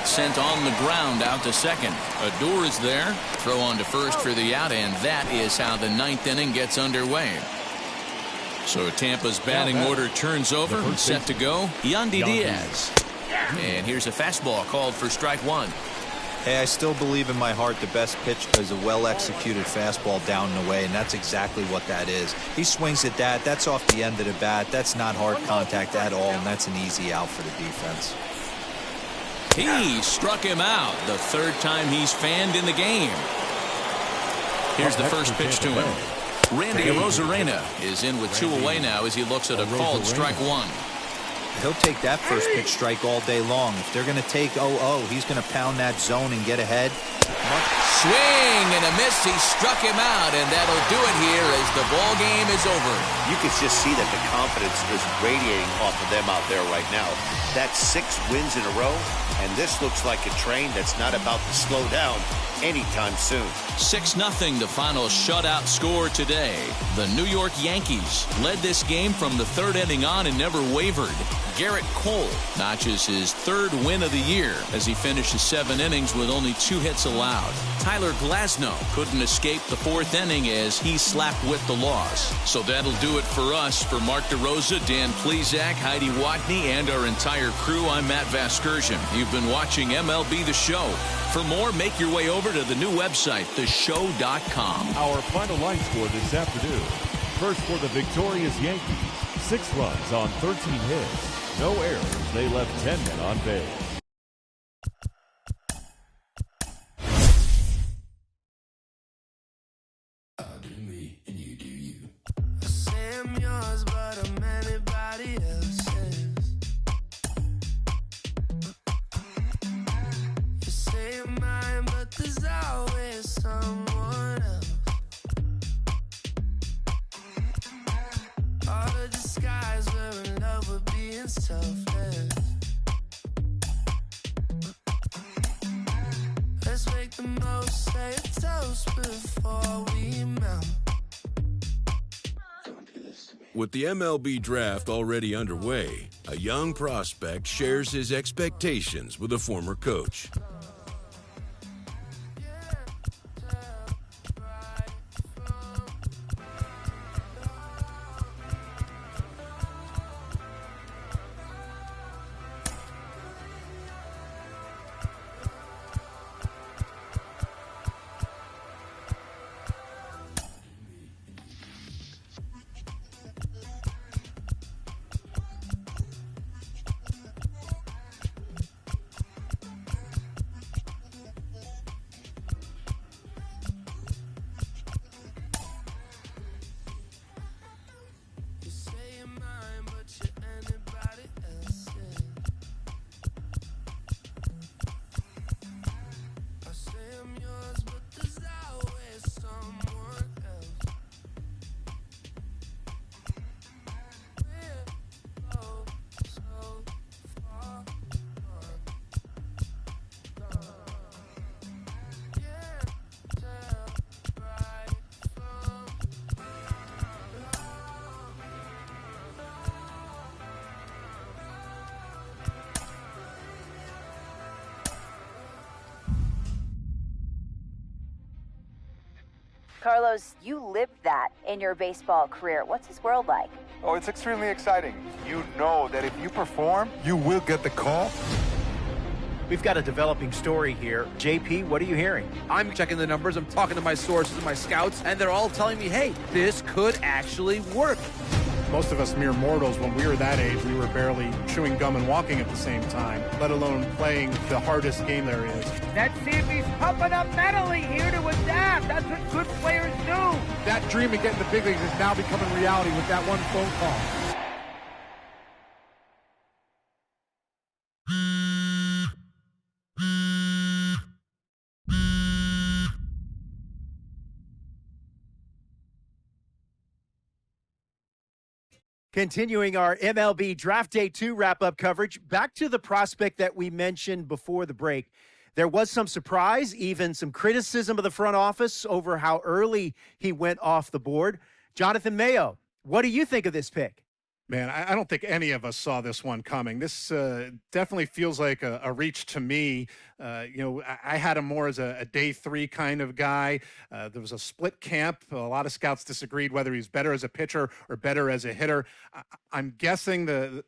Sent on the ground out to second. Odor is there. Throw on to first for the out, and that is how the 9th inning gets underway. So Tampa's batting order turns over. Set to go. Yandy Diaz. And here's a fastball called for strike one. Hey, I still believe in my heart the best pitch is a well-executed fastball down and away, and that's exactly what that is. He swings at that. That's off the end of the bat. That's not hard contact at all, and that's an easy out for the defense. He struck him out the 3rd time he's fanned in the game. Here's the first pitch to him. Randy Arozarena is in with 2 away now as he looks at a called strike one. He'll take that first pitch strike all day long. If they're going to take 0-0, he's going to pound that zone and get ahead. Swing and a miss. He struck him out, and that'll do it here as the ball game is over. You can just see that the confidence is radiating off of them out there right now. That's 6 wins in a row, and this looks like a train that's not about to slow down anytime soon. 6-0 the final shutout score today. The New York Yankees led this game from the 3rd inning on and never wavered. Garrett Cole notches his 3rd win of the year as he finishes 7 innings with only 2 hits allowed. Tyler Glasnow couldn't escape the 4th inning as he slapped with the loss. So that'll do it for us. For Mark DeRosa, Dan Plesac, Heidi Watney, and our entire crew, I'm Matt Vasgersian. You've been watching MLB The Show. For more, make your way over to the new website, theshow.com. Our final line score this afternoon. First for the victorious Yankees, 6 runs on 13 hits. No errors. They left 10 men on base. With the MLB draft already underway, a young prospect shares his expectations with a former coach. Carlos, you lived that in your baseball career. What's his world like? Oh, it's extremely exciting. You know that if you perform, you will get the call. We've got a developing story here. JP, what are you hearing? I'm checking the numbers. I'm talking to my sources and my scouts, and they're all telling me, hey, this could actually work. Most of us mere mortals, when we were that age, we were barely chewing gum and walking at the same time, let alone playing the hardest game there is. Let's see if he's pumping up mentally here to adapt. That's what good players do. That dream of getting the big leagues is now becoming reality with that one phone call. Continuing our MLB Draft Day 2 wrap-up coverage, back to the prospect that we mentioned before the break. There was some surprise, even some criticism of the front office over how early he went off the board. Jonathan Mayo, what do you think of this pick? Man, I don't think any of us saw this one coming. This definitely feels like a reach to me. I had him more as a day 3 kind of guy. There was a split camp. A lot of scouts disagreed whether he's better as a pitcher or better as a hitter. I'm guessing the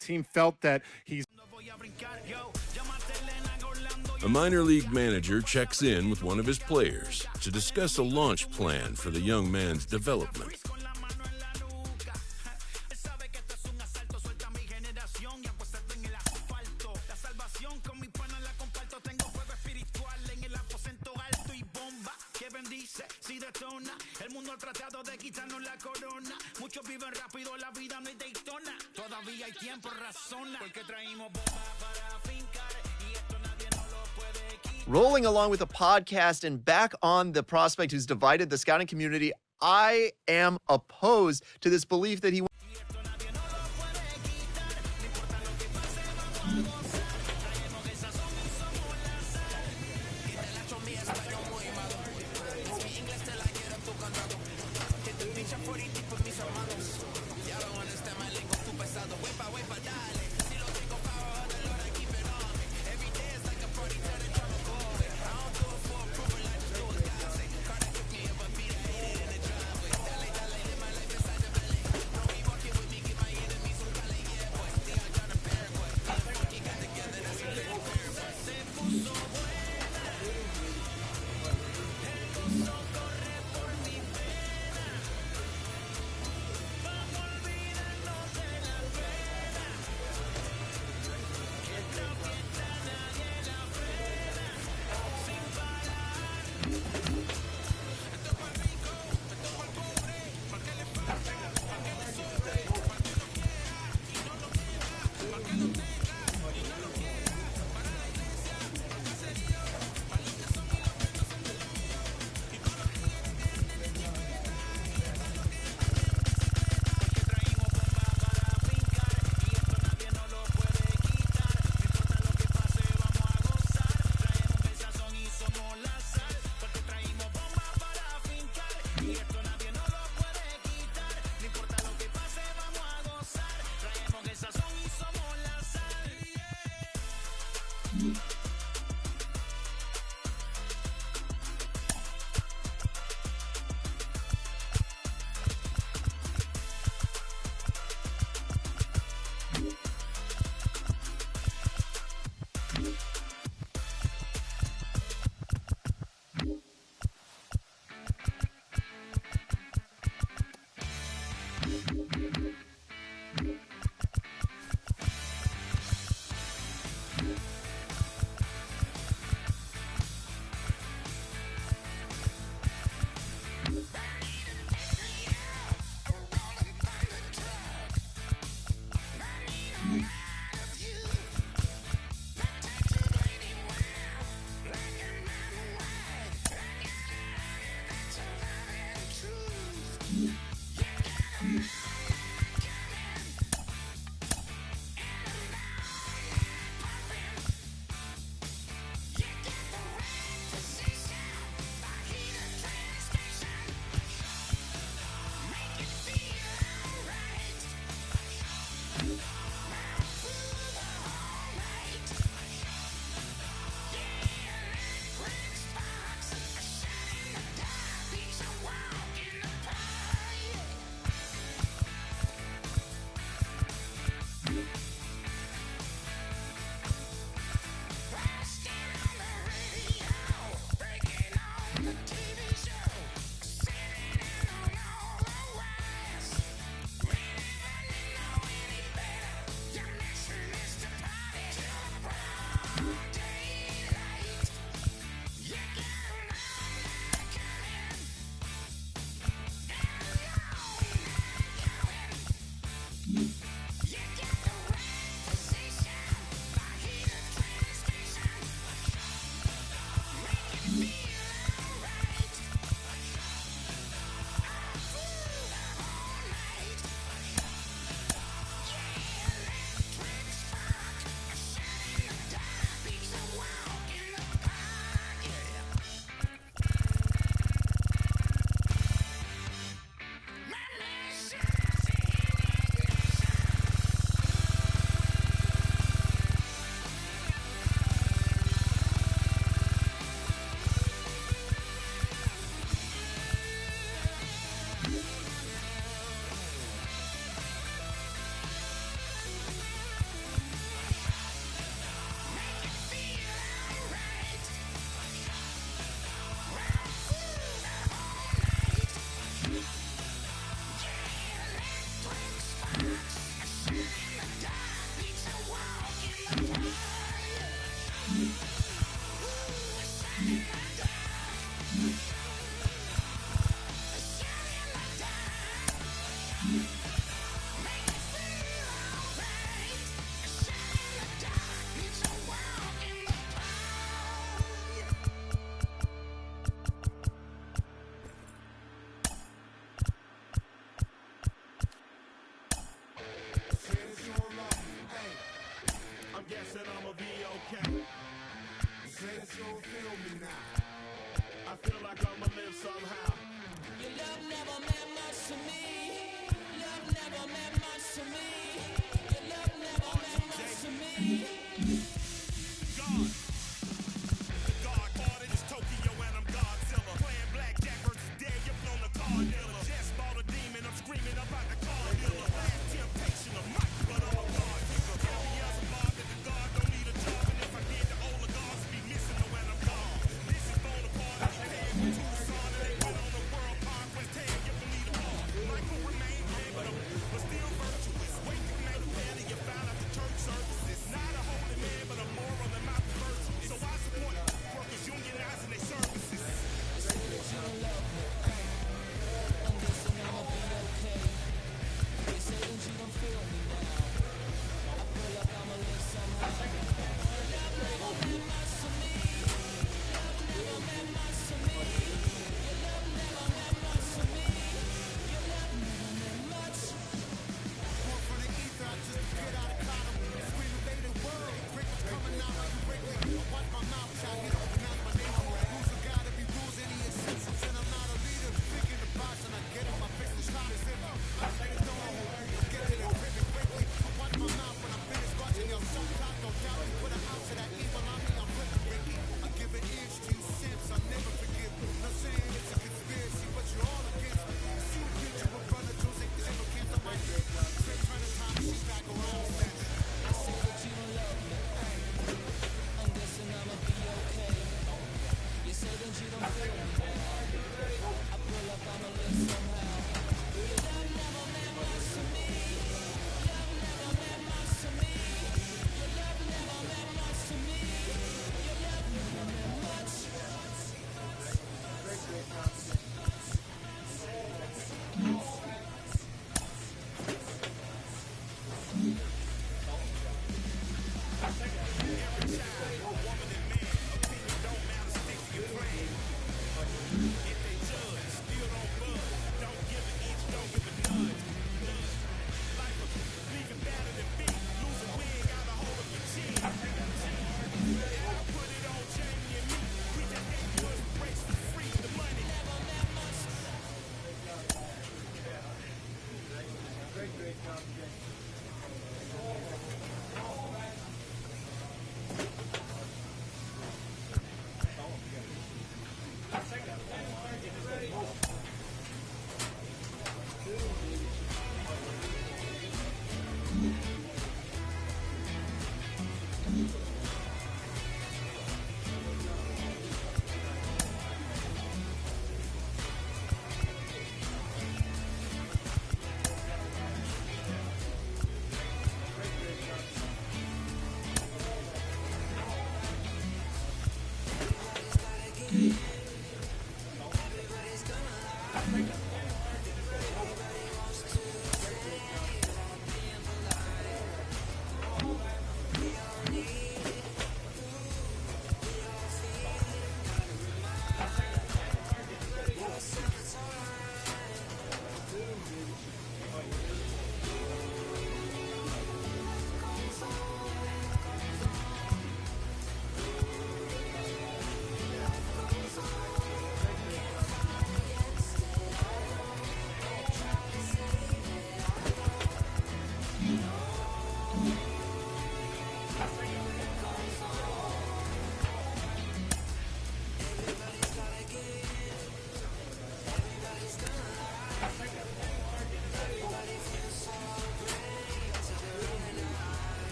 team felt that he's... A minor league manager checks in with one of his players to discuss a launch plan for the young man's development. Rolling along with a podcast and back on the prospect who's divided the scouting community, I am opposed to this belief that he...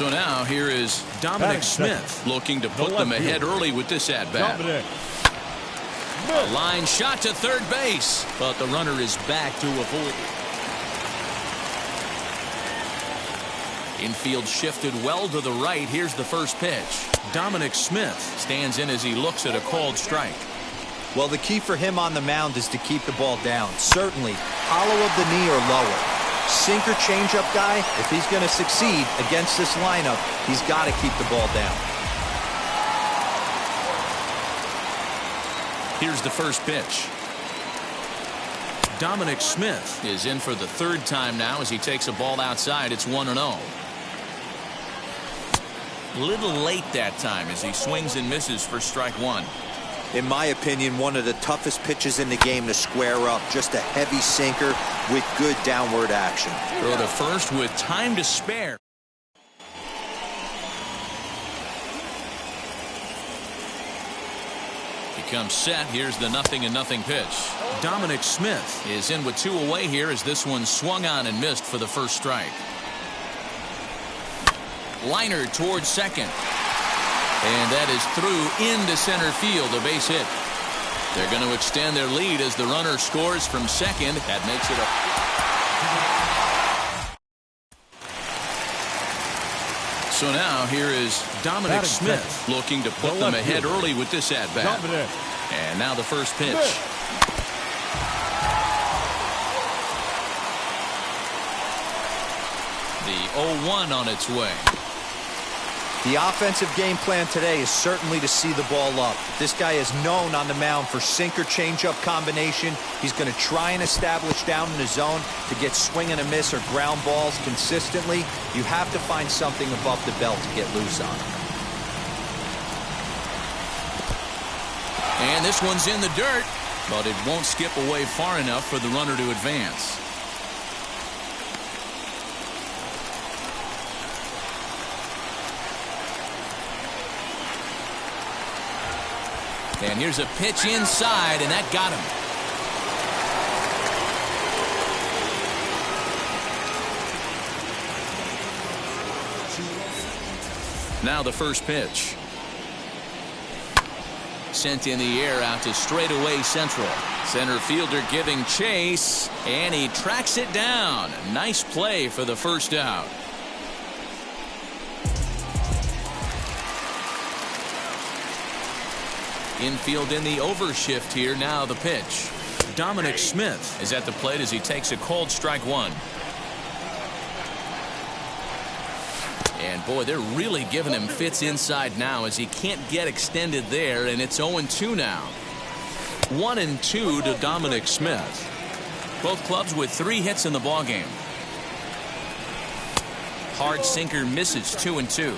So now here is Dominic Smith looking to put them ahead early with this at-bat. A line shot to third base, but the runner is back to avoid it. Infield shifted well to the right. Here's the first pitch. Dominic Smith stands in as he looks at a called strike. Well, the key for him on the mound is to keep the ball down. Certainly, hollow of the knee or lower. Sinker changeup guy, if he's going to succeed against this lineup, he's got to keep the ball down. Here's the first pitch. Dominic Smith is in for the third time now as he takes a ball outside. It's 1-0. Little late that time as he swings and misses for strike one. In my opinion, one of the toughest pitches in the game to square up. Just a heavy sinker with good downward action. Throw to first with time to spare. He comes set. Here's the 0-0 pitch. Dominic Smith is in with two away here as this one swung on and missed for the first strike. Liner towards second. And that is through into center field, a base hit. They're going to extend their lead as the runner scores from second. That makes it a... So now here is Dominic Smith looking to put them ahead early with this at-bat. And now the first pitch. The 0-1 on its way. The offensive game plan today is certainly to see the ball up. This guy is known on the mound for sinker changeup combination. He's going to try and establish down in the zone to get swing and a miss or ground balls consistently. You have to find something above the belt to get loose on. And this one's in the dirt, but it won't skip away far enough for the runner to advance. And here's a pitch inside, and that got him. Now the first pitch. Sent in the air out to straightaway central. Center fielder giving chase, and he tracks it down. Nice play for the first out. Infield in the overshift here. Now the pitch. Dominic Smith is at the plate as he takes a called strike one. And boy, they're really giving him fits inside now as he can't get extended there, and it's 0-2 now. 1-2 to Dominic Smith. Both clubs with 3 hits in the ballgame. Hard sinker misses. 2-2.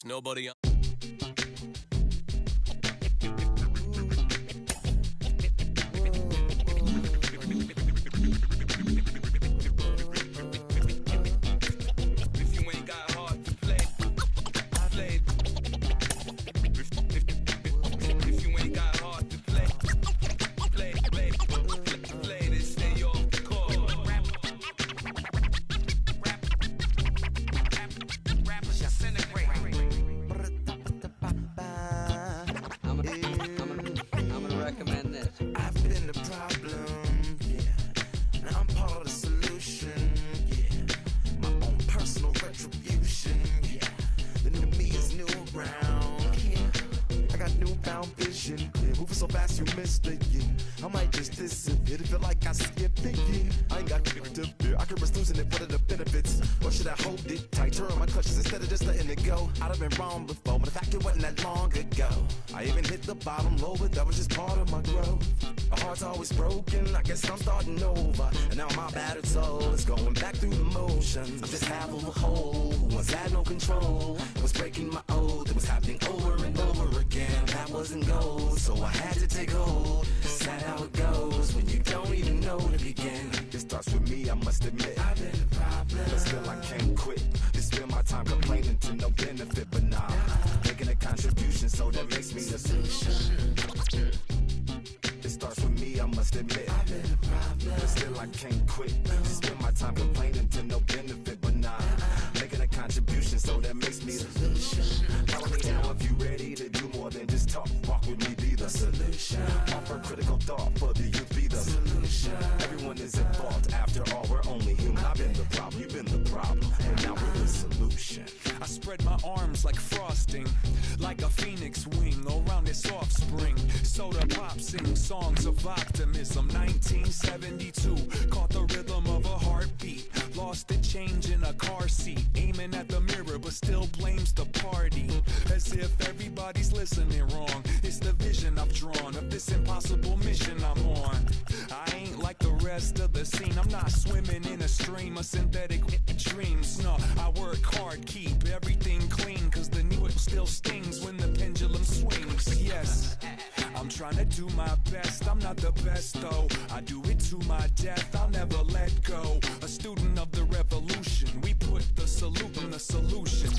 Nobody. So fast you missed it, yeah. I might just disappear to feel like I skipped it, yeah. I ain't got to fear. I could risk losing it. What are the benefits? Or should I hold it tight? Turn on my clutches instead of just letting it go. I'd have been wrong before, but the fact it wasn't that long ago. I even hit the bottom low, but that was just part of my growth. My heart's always broken. I guess I'm starting over. And now my battered soul is going back through the motions. I'm just half of a whole. Once had no control. I was breaking my oath. It was happening over and over again. That wasn't gold, so I had to take hold. Sad how it goes when you don't even know to begin. It starts with me, I must admit. I've been a problem, but still I can't quit. Just spend my time complaining to no benefit, but nah, making a contribution, so that makes me a solution. It starts with me, I must admit. I've been a problem, but still I can't quit. Just spend my time complaining to no benefit, but nah, making a contribution, so that makes me a solution. Follow me now if you ready to do more than just talk. Walk with me, be the solution. Offer critical thought for the youth, be the solution. Everyone is involved, after all, we're only human. I've been the problem, you've been the problem, and now we're the solution. I spread my arms like frosting, like a phoenix wing around its offspring. Soda pop sing songs of optimism. 1972, caught the rhythm of a heartbeat. Lost the change in a car seat, aiming at the mirror but still blames the party. As if everybody's listening wrong. It's the vision I've drawn of this impossible mission I'm on. I ain't like the rest of the scene. I'm not swimming in a stream of synthetic dreams. No, I work hard, keep everything clean, cause the new still stings when the pendulum swings. Yes, I'm trying to do my best. I'm not the best though. I do it to my death. I'll never let go. A student of the revolution. We put the salute in the solution.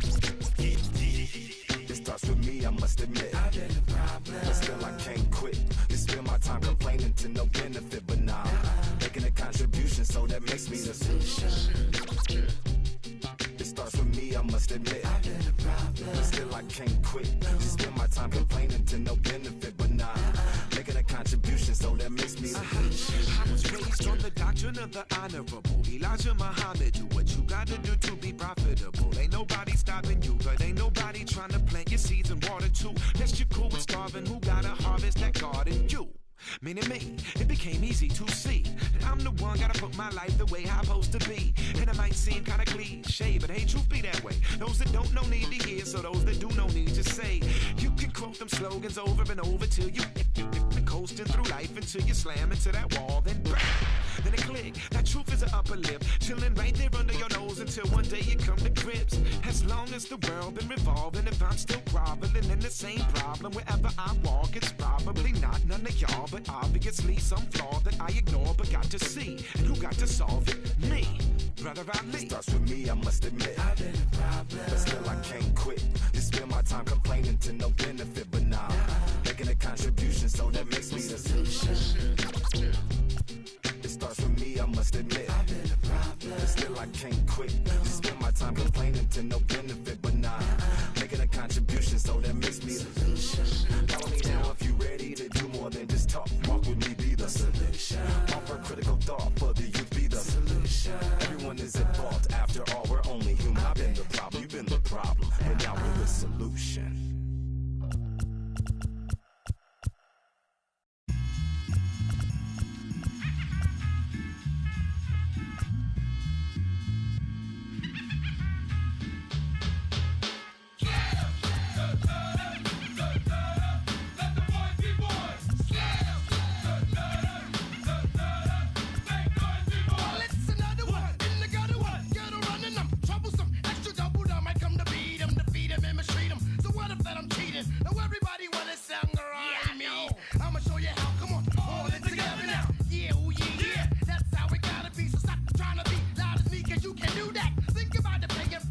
It starts with me, I must admit. I've been a problem, but still I can't quit. Just spend my time complaining to no benefit, but nah, making a contribution, so that makes me the solution. It starts with me, I must admit. I've been a problem, but still I can't quit. Just spend my time complaining to no benefit, but nah, making a contribution, so that makes me the solution. I was raised on the doctrine of the honorable Elijah Muhammad. Do what you gotta do to be profitable. Ain't nobody stopping you, but ain't nobody trying to plant your seeds and water too. Unless you're cool with starving, who gotta harvest that garden? You. Meaning me, it became easy to see that I'm the one gotta put my life the way I'm supposed to be. And it might seem kinda cliche, but hey, truth be that way. Those that don't know need to hear, so those that do know need to say. You can quote them slogans over and over till you coasting through life until you slam into that wall, then bang, then it click. That truth is an upper lip, chilling right there under your nose until one day you come to grips. As long as the world been revolving, if I'm still groveling in the same problem wherever I walk, it's probably not none of y'all, but obviously some flaw that I ignore but got to see. And who got to solve it? Me, Brother Ali. It starts with me, I must admit. I've been a problem, but still I can't quit. Just spend my time complaining to no benefit, but nah, making a contribution, so that makes me the solution. It starts with me, I must admit. I've been a problem, but still I can't quit. Just spend my time complaining to no benefit, but nah, making a contribution, so that makes me the solution. Follow me now if you ready to do more than just talk. Walk with me, be the solution. Offer critical thought for the youth, be the solution. Everyone is involved, after all, we're only human. I've been the problem, you've been the problem, and now we're the solution. if that I'm cheating. Now everybody wanna sound around me. I'ma show you how. Come on, hold it together now. Yeah, oh yeah, yeah. That's how it gotta be. So stop trying to be loud as me, cause you can do that. Think about the pagan.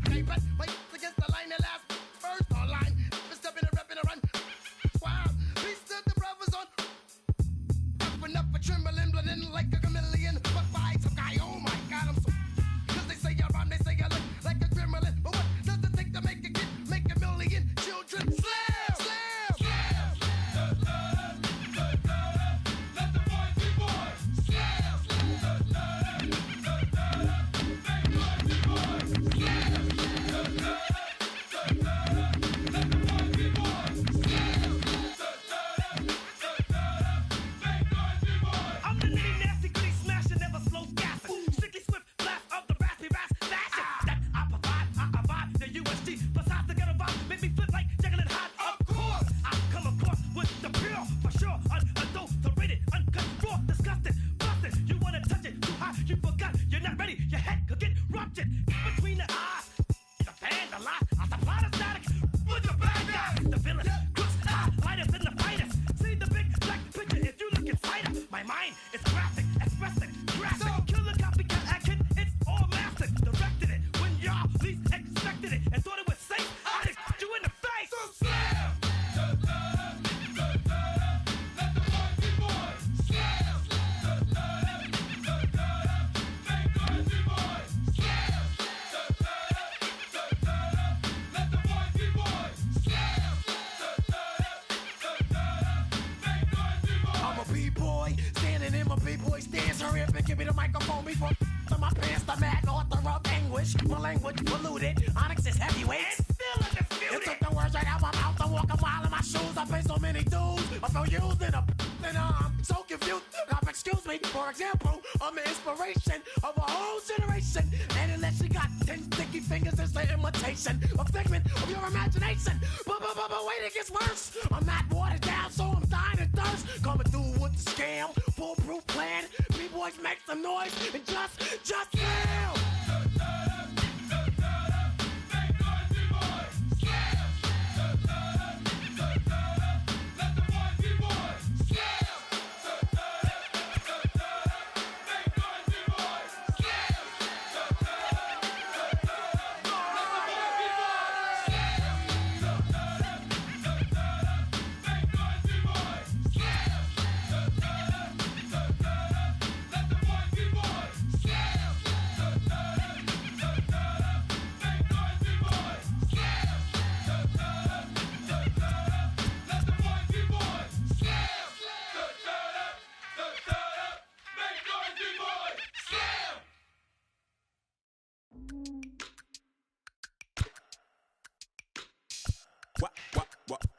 Hey, but wait against the line that last first online. Mr. Been a rep in a run. Wow, please stood the brothers on. Up for trembling, blending like a chameleon. But by some guy, oh my God, I'm so. Cause they say you're rhyme, they say you look like a gremlin. But what does it take to make a kid, make a million children? Slam! Let the boys be boys. Slam! Let the boys be boys. I'm the nitty nasty gritty smasher, never slow gassing. Strictly swift blast of the raspy rasp fashion. That I provide the USG. Besides the ghetto vibe, make me flip like Jekyll and Hyde. Of course, I come across with the pure, for sure, unadulterated, uncut, raw, disgusting, busted. You wanna touch it too high, you forgot, you're not ready. Your head could get ruptured between the eyes. The fan, the lie, I supply the static with the bad guys, the villains, crooks, highlighters, and the fighters. See the big black picture if you look inside of my mind. It's graphic, expressing, graphic. Killer copycat action, it's all mastered. Directed it when y'all least expected it and thought it was safe. I just you in the face. So slam! Let the boys be boys. Slam! Let the boys be boys. Slam! Let the boys be boys. I'm a b-boy, standing in my b-boy stance. Hurry up and give me the microphone before to my pants. The mad author of anguish. My language polluted. Onyx is heavyweight. And still undisputed. You took the words right out my mouth. I walk a mile in my shoes. I pay so many dues. I feel used and I'm so confused. Excuse me. For example, I'm the inspiration of a whole generation. And unless you got 10 sticky fingers, it's the imitation, a figment of your imagination. But wait, it gets worse. I'm not watered down, so I'm dying of thirst. Coming through with the scam, foolproof plan. B-boys make some noise and just slam.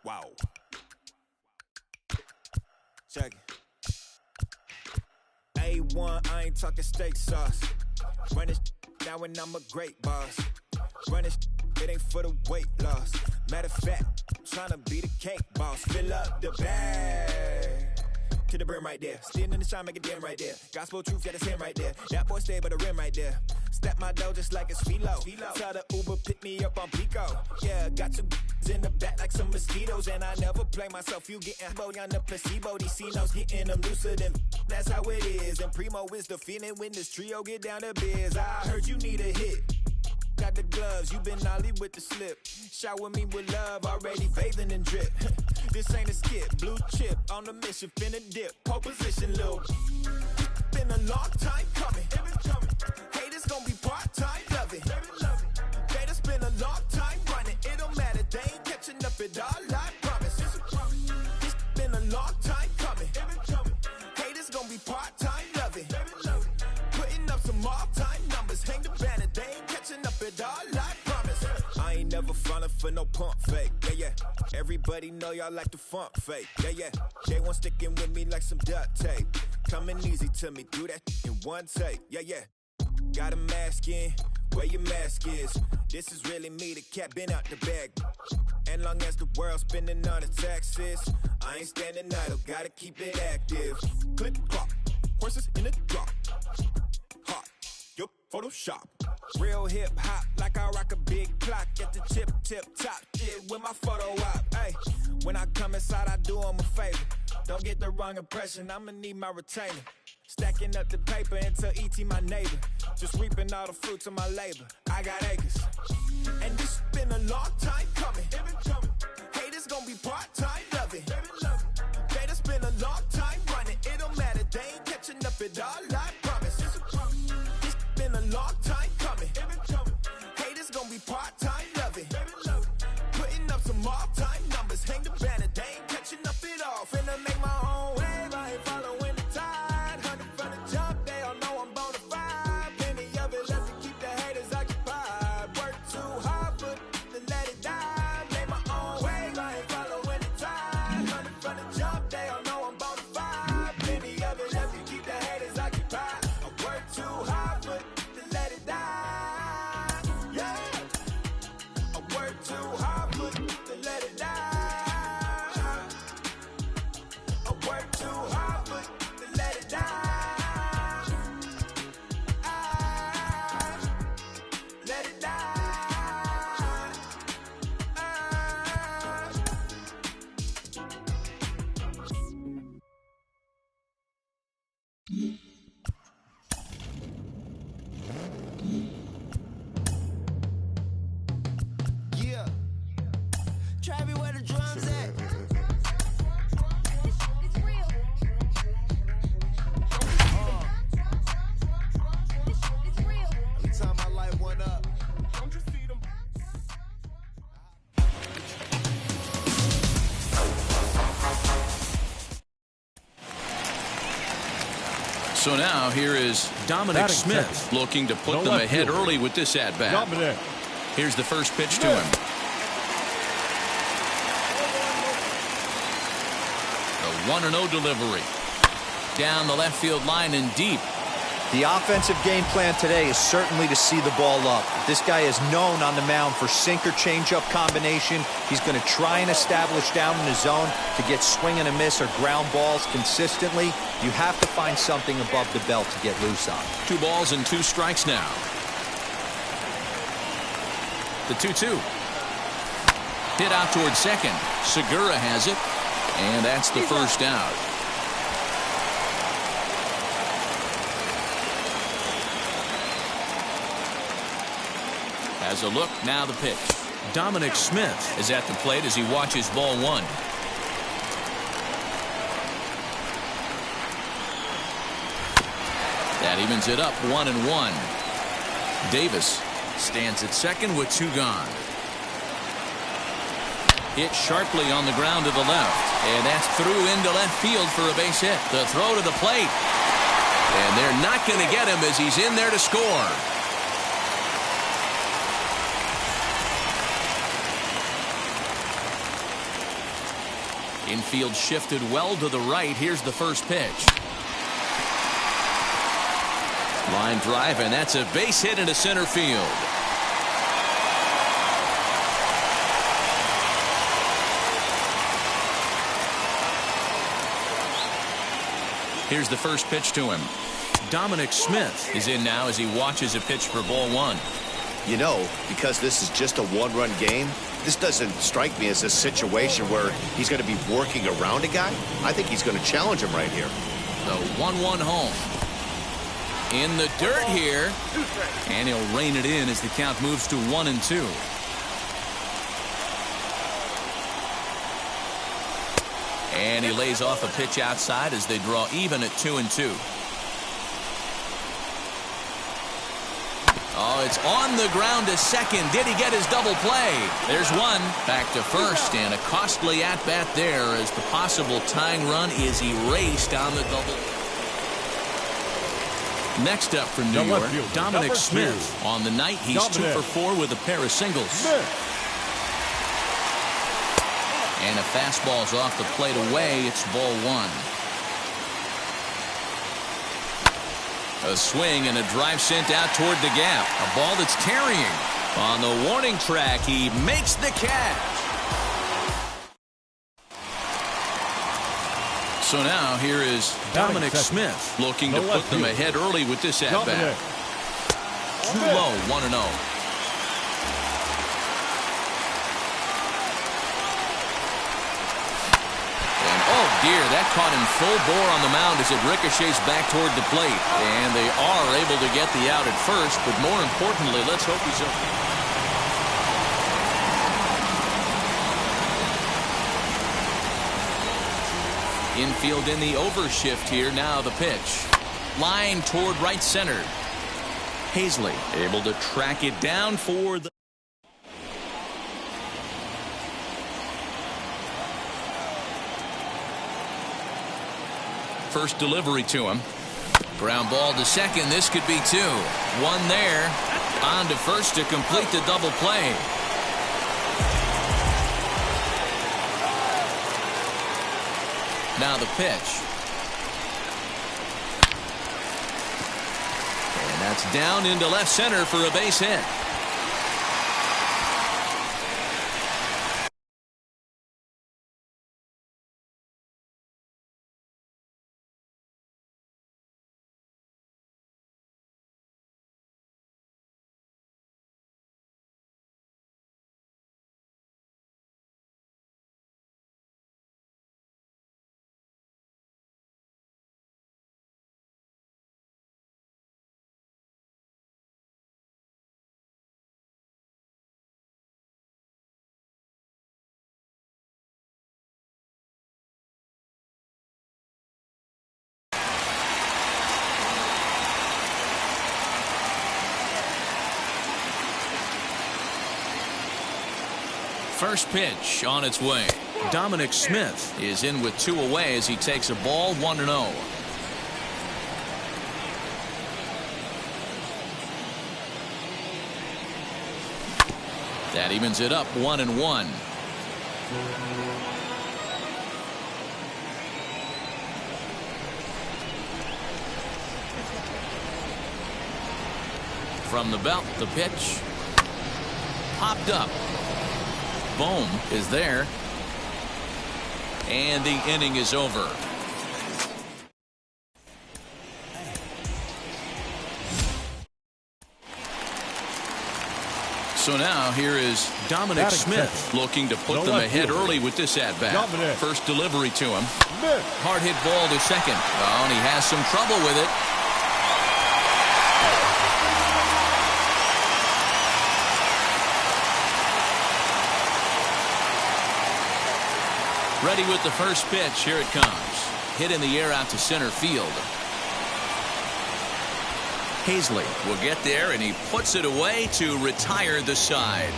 Wow. Check it. A1, I ain't talking steak sauce. Run this now and I'm a great boss. Run this, it ain't for the weight loss. Matter of fact, tryna be the cake boss. Fill up the bag to the brim right there. Standing in the shine, make it dim right there. Gospel truth, yeah, that's him right there. That boy stay by the rim right there. Step my dough just like it's philo. Tell the Uber, pick me up on Pico. Yeah, got some in the back like some mosquitoes. And I never play myself, you getting body on the placebo. These C-notes getting them looser than that's how it is. And Primo is the feeling when this trio get down to biz. I heard you need a hit. Got the gloves, you been ollie with the slip. Shower me with love, already bathing and drip. This ain't a skip, blue chip on the mission, finna dip. Pole position, little. Been a long time coming. Haters gon' be part-time, love it. Haters been a long time running. It don't matter, they ain't catching up at all, I promise. This been a long time coming. Haters gon' be part-time, love it. Putting up some all-time numbers. Hang the banner, they ain't catching up at all, I promise. I ain't never falling for no pump fake, yeah. Everybody know y'all like the funk fake, yeah. They want sticking with me like some duct tape. Coming easy to me, do that in one take, yeah. Got a mask in, where your mask is. This is really me, the cat been out the bag. And long as the world's spending all the taxes, I ain't standing idle, gotta keep it active. Click clock, horses in the drop. Hot, your Photoshop. Real hip hop, like I rock a big clock at the tip top. Shit with my photo op. Hey, when I come inside, I do 'em a favor. Don't get the wrong impression, I'ma need my retainer. Stacking up the paper until ET my neighbor. Just reaping all the fruits of my labor. I got acres. And this been a long time coming. Haters gonna be part-time loving. Haters been a long time running. It don't matter, they ain't catching up at all, I promise. This been a long time coming. Haters gonna be part-time loving. Putting up some all-time numbers. Hang the banner, they ain't catching up at all. Finna make my own wave, I ain't following the tide. 100 from the jump, they all know I'm bona fide. Plenty of it left to keep the haters occupied. Work too hard, but to let it die. Make my own wave, I ain't following the tide. 100 from the jump, they all know I'm bona fide. Plenty of it left to keep the haters occupied. I work too hard, but to let it die. Yeah, I work too hard, but to let it die. I work too hard, but to let it die. Let it die. Yeah. Travis, where the drums at? Every time I light one up. Don't you see them? So now here is Dominic Batting Smith tenth. looking to put No them left ahead fielder. early with this at-bat. Dominic. Here's the first pitch to him. The 1-0 delivery. Down the left field line and deep. The offensive game plan today is certainly to see the ball up. This guy is known on the mound for sinker changeup combination. He's going to try and establish down in the zone to get swing and a miss or ground balls consistently. You have to find something above the belt to get loose on. 2 balls and 2 strikes now. The 2-2. Hit out towards second. Segura has it. And that's the first out. Has a look, now the pitch. Dominic Smith is at the plate as he watches ball 1. That evens it up 1-1. Davis stands at second with 2 gone. Hit sharply on the ground to the left. And that's through into left field for a base hit. The throw to the plate. And they're not going to get him as he's in there to score. Infield shifted well to the right. Here's the first pitch. Line drive, and that's a base hit into center field. Here's the first pitch to him. Dominic Smith is in now as he watches a pitch for ball 1. You know, because this is just a one-run game, this doesn't strike me as a situation where he's going to be working around a guy. I think he's going to challenge him right here. The 1-1 home. In the dirt here. And he'll rein it in as the count moves to 1-2. And he lays off a pitch outside as they draw even at 2-2. Oh, it's on the ground to second. Did he get his double play? There's one. Back to first, and a costly at-bat there as the possible tying run is erased on the double. Next up for New York, Dominic Smith. On the night, he's 2 for 4 with a pair of singles. And a fastball's off the plate away. It's ball 1. A swing and a drive sent out toward the gap. A ball that's tarrying. On the warning track, he makes the catch. So now here is Dominic Smith looking to put them ahead early with this at-bat. too low, 1-0. Oh, dear, that caught him full bore on the mound as it ricochets back toward the plate. And they are able to get the out at first, but more importantly, let's hope he's okay. Infield in the overshift here. Now the pitch. Line toward right center. Hazley able to track it down for the... First delivery to him. Ground ball to second. This could be two. One there. On to first to complete the double play. Now the pitch. And that's down into left center for a base hit. First pitch on its way. Dominic Smith is in with two away as he takes a ball, 1-0. That evens it up, 1-1. From the belt, the pitch. Popped up. Bohm is there. And the inning is over. So now here is Dominic Smith looking to put them ahead early with this at-bat. First delivery to him. Hard hit ball to second. Oh, and he has some trouble with it. Ready with the first pitch. Here it comes. Hit in the air out to center field. Hazley will get there, and he puts it away to retire the side.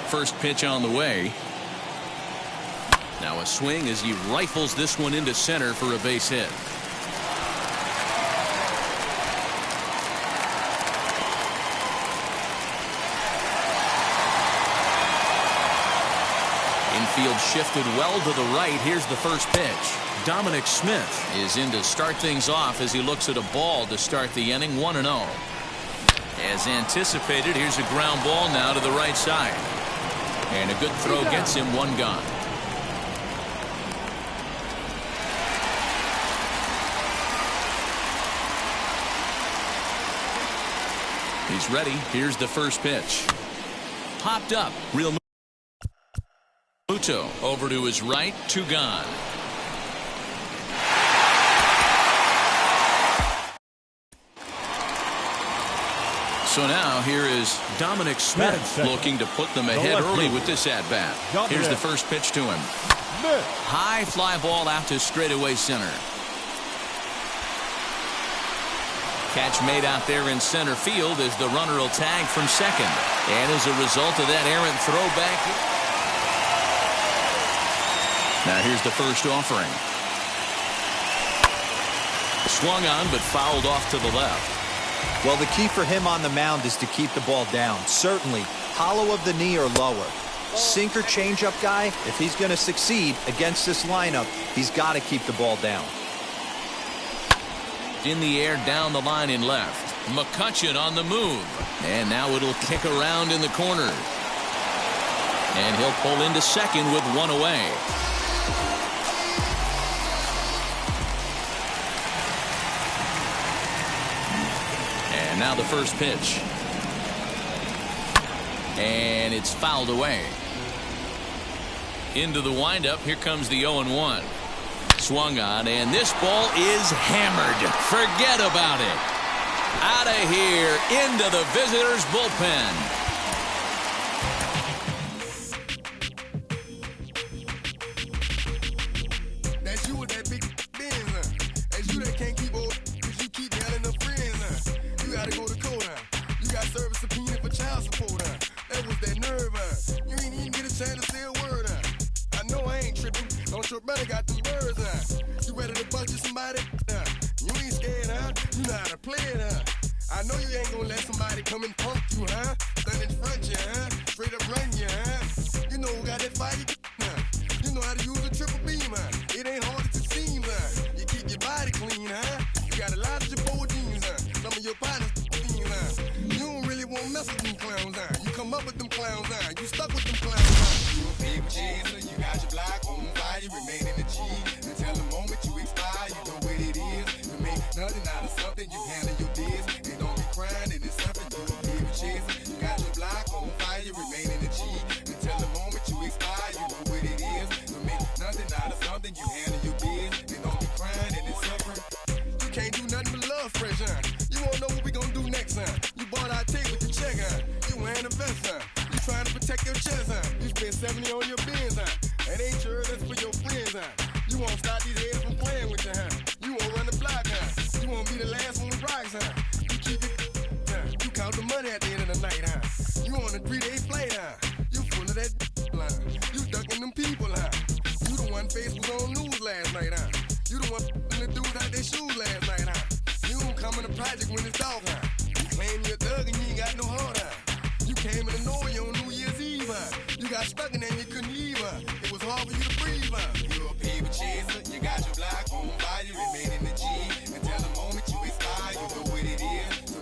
First pitch on the way. Now a swing as he rifles this one into center for a base hit. Infield shifted well to the right. Here's the first pitch. Dominic Smith is in to start things off as he looks at a ball to start the inning, 1-0. As anticipated, here's a ground ball now to the right side. And a good throw gets him one gone. He's ready. Here's the first pitch. Popped up. Real Muto over to his right, two gone. So now here is Dominic Smith looking to put them ahead early with this at-bat. Here's the first pitch to him. High fly ball out to straightaway center. Catch made out there in center field as the runner will tag from second. And as a result of that errant throwback, now here's the first offering. Swung on but fouled off to the left. Well, the key for him on the mound is to keep the ball down. Certainly, hollow of the knee or lower. Sinker changeup guy, if he's going to succeed against this lineup, he's got to keep the ball down. In the air down the line in left. McCutchen on the move. And now it'll kick around in the corner. And he'll pull into second with one away. Now the first pitch. And it's fouled away. Into the windup. Here comes the 0-1. Swung on, and this ball is hammered. Forget about it. Out of here, into the visitors' bullpen. That's you with that big Benz, That's you that can't keep old because you keep yelling the friends, You gotta go to court, You got service subpoena for child support, That was that nerve, You ain't even get a chance to say a word, I know I ain't tripping. Don't your brother got them birds, You ready to bust you somebody, You ain't scared, You know how to play it, I know you ain't gonna let somebody come and punk you, Stand in front you, Straight up run you, You know who got that fire, You know how to use a triple beam, It ain't hard as it seems, You keep your body clean, You got a lot of your bold jeans, Some of your partners, You don't really want to mess with them clowns, You come up with them clowns, You stuck with them clowns, You a big chaser, you got your block on fire, you remain in the G. Until the moment you expire, you know what it is. You make nothing out of something, you handle your biz. And don't be crying, and it's something you a big chaser. You got your block on fire, you remain in the G. Until the moment you expire, you know what it is. You make nothing out of something, you handle your biz. And don't be crying, and it's suffering. You can't do nothing but love fresh, You won't know what we gonna do next, You bought our tape with the check, You wearing a vest, You trying to protect your chest, You spent 70 on your Benz, It ain't sure that's for your friends, You won't stop these heads from playing with you, You won't run the block, You won't be the last one with rocks, You keep it, You count the money at the end of the night, You on a 3-day flight, You full of that, You ducking them people, You the one face was on news last night, You the one the dudes out their shoes last night, You don't come in the project when it's dark, You claim you're a thug and you ain't got no heart, You came in the know you on New Year's Eve, You got stuck in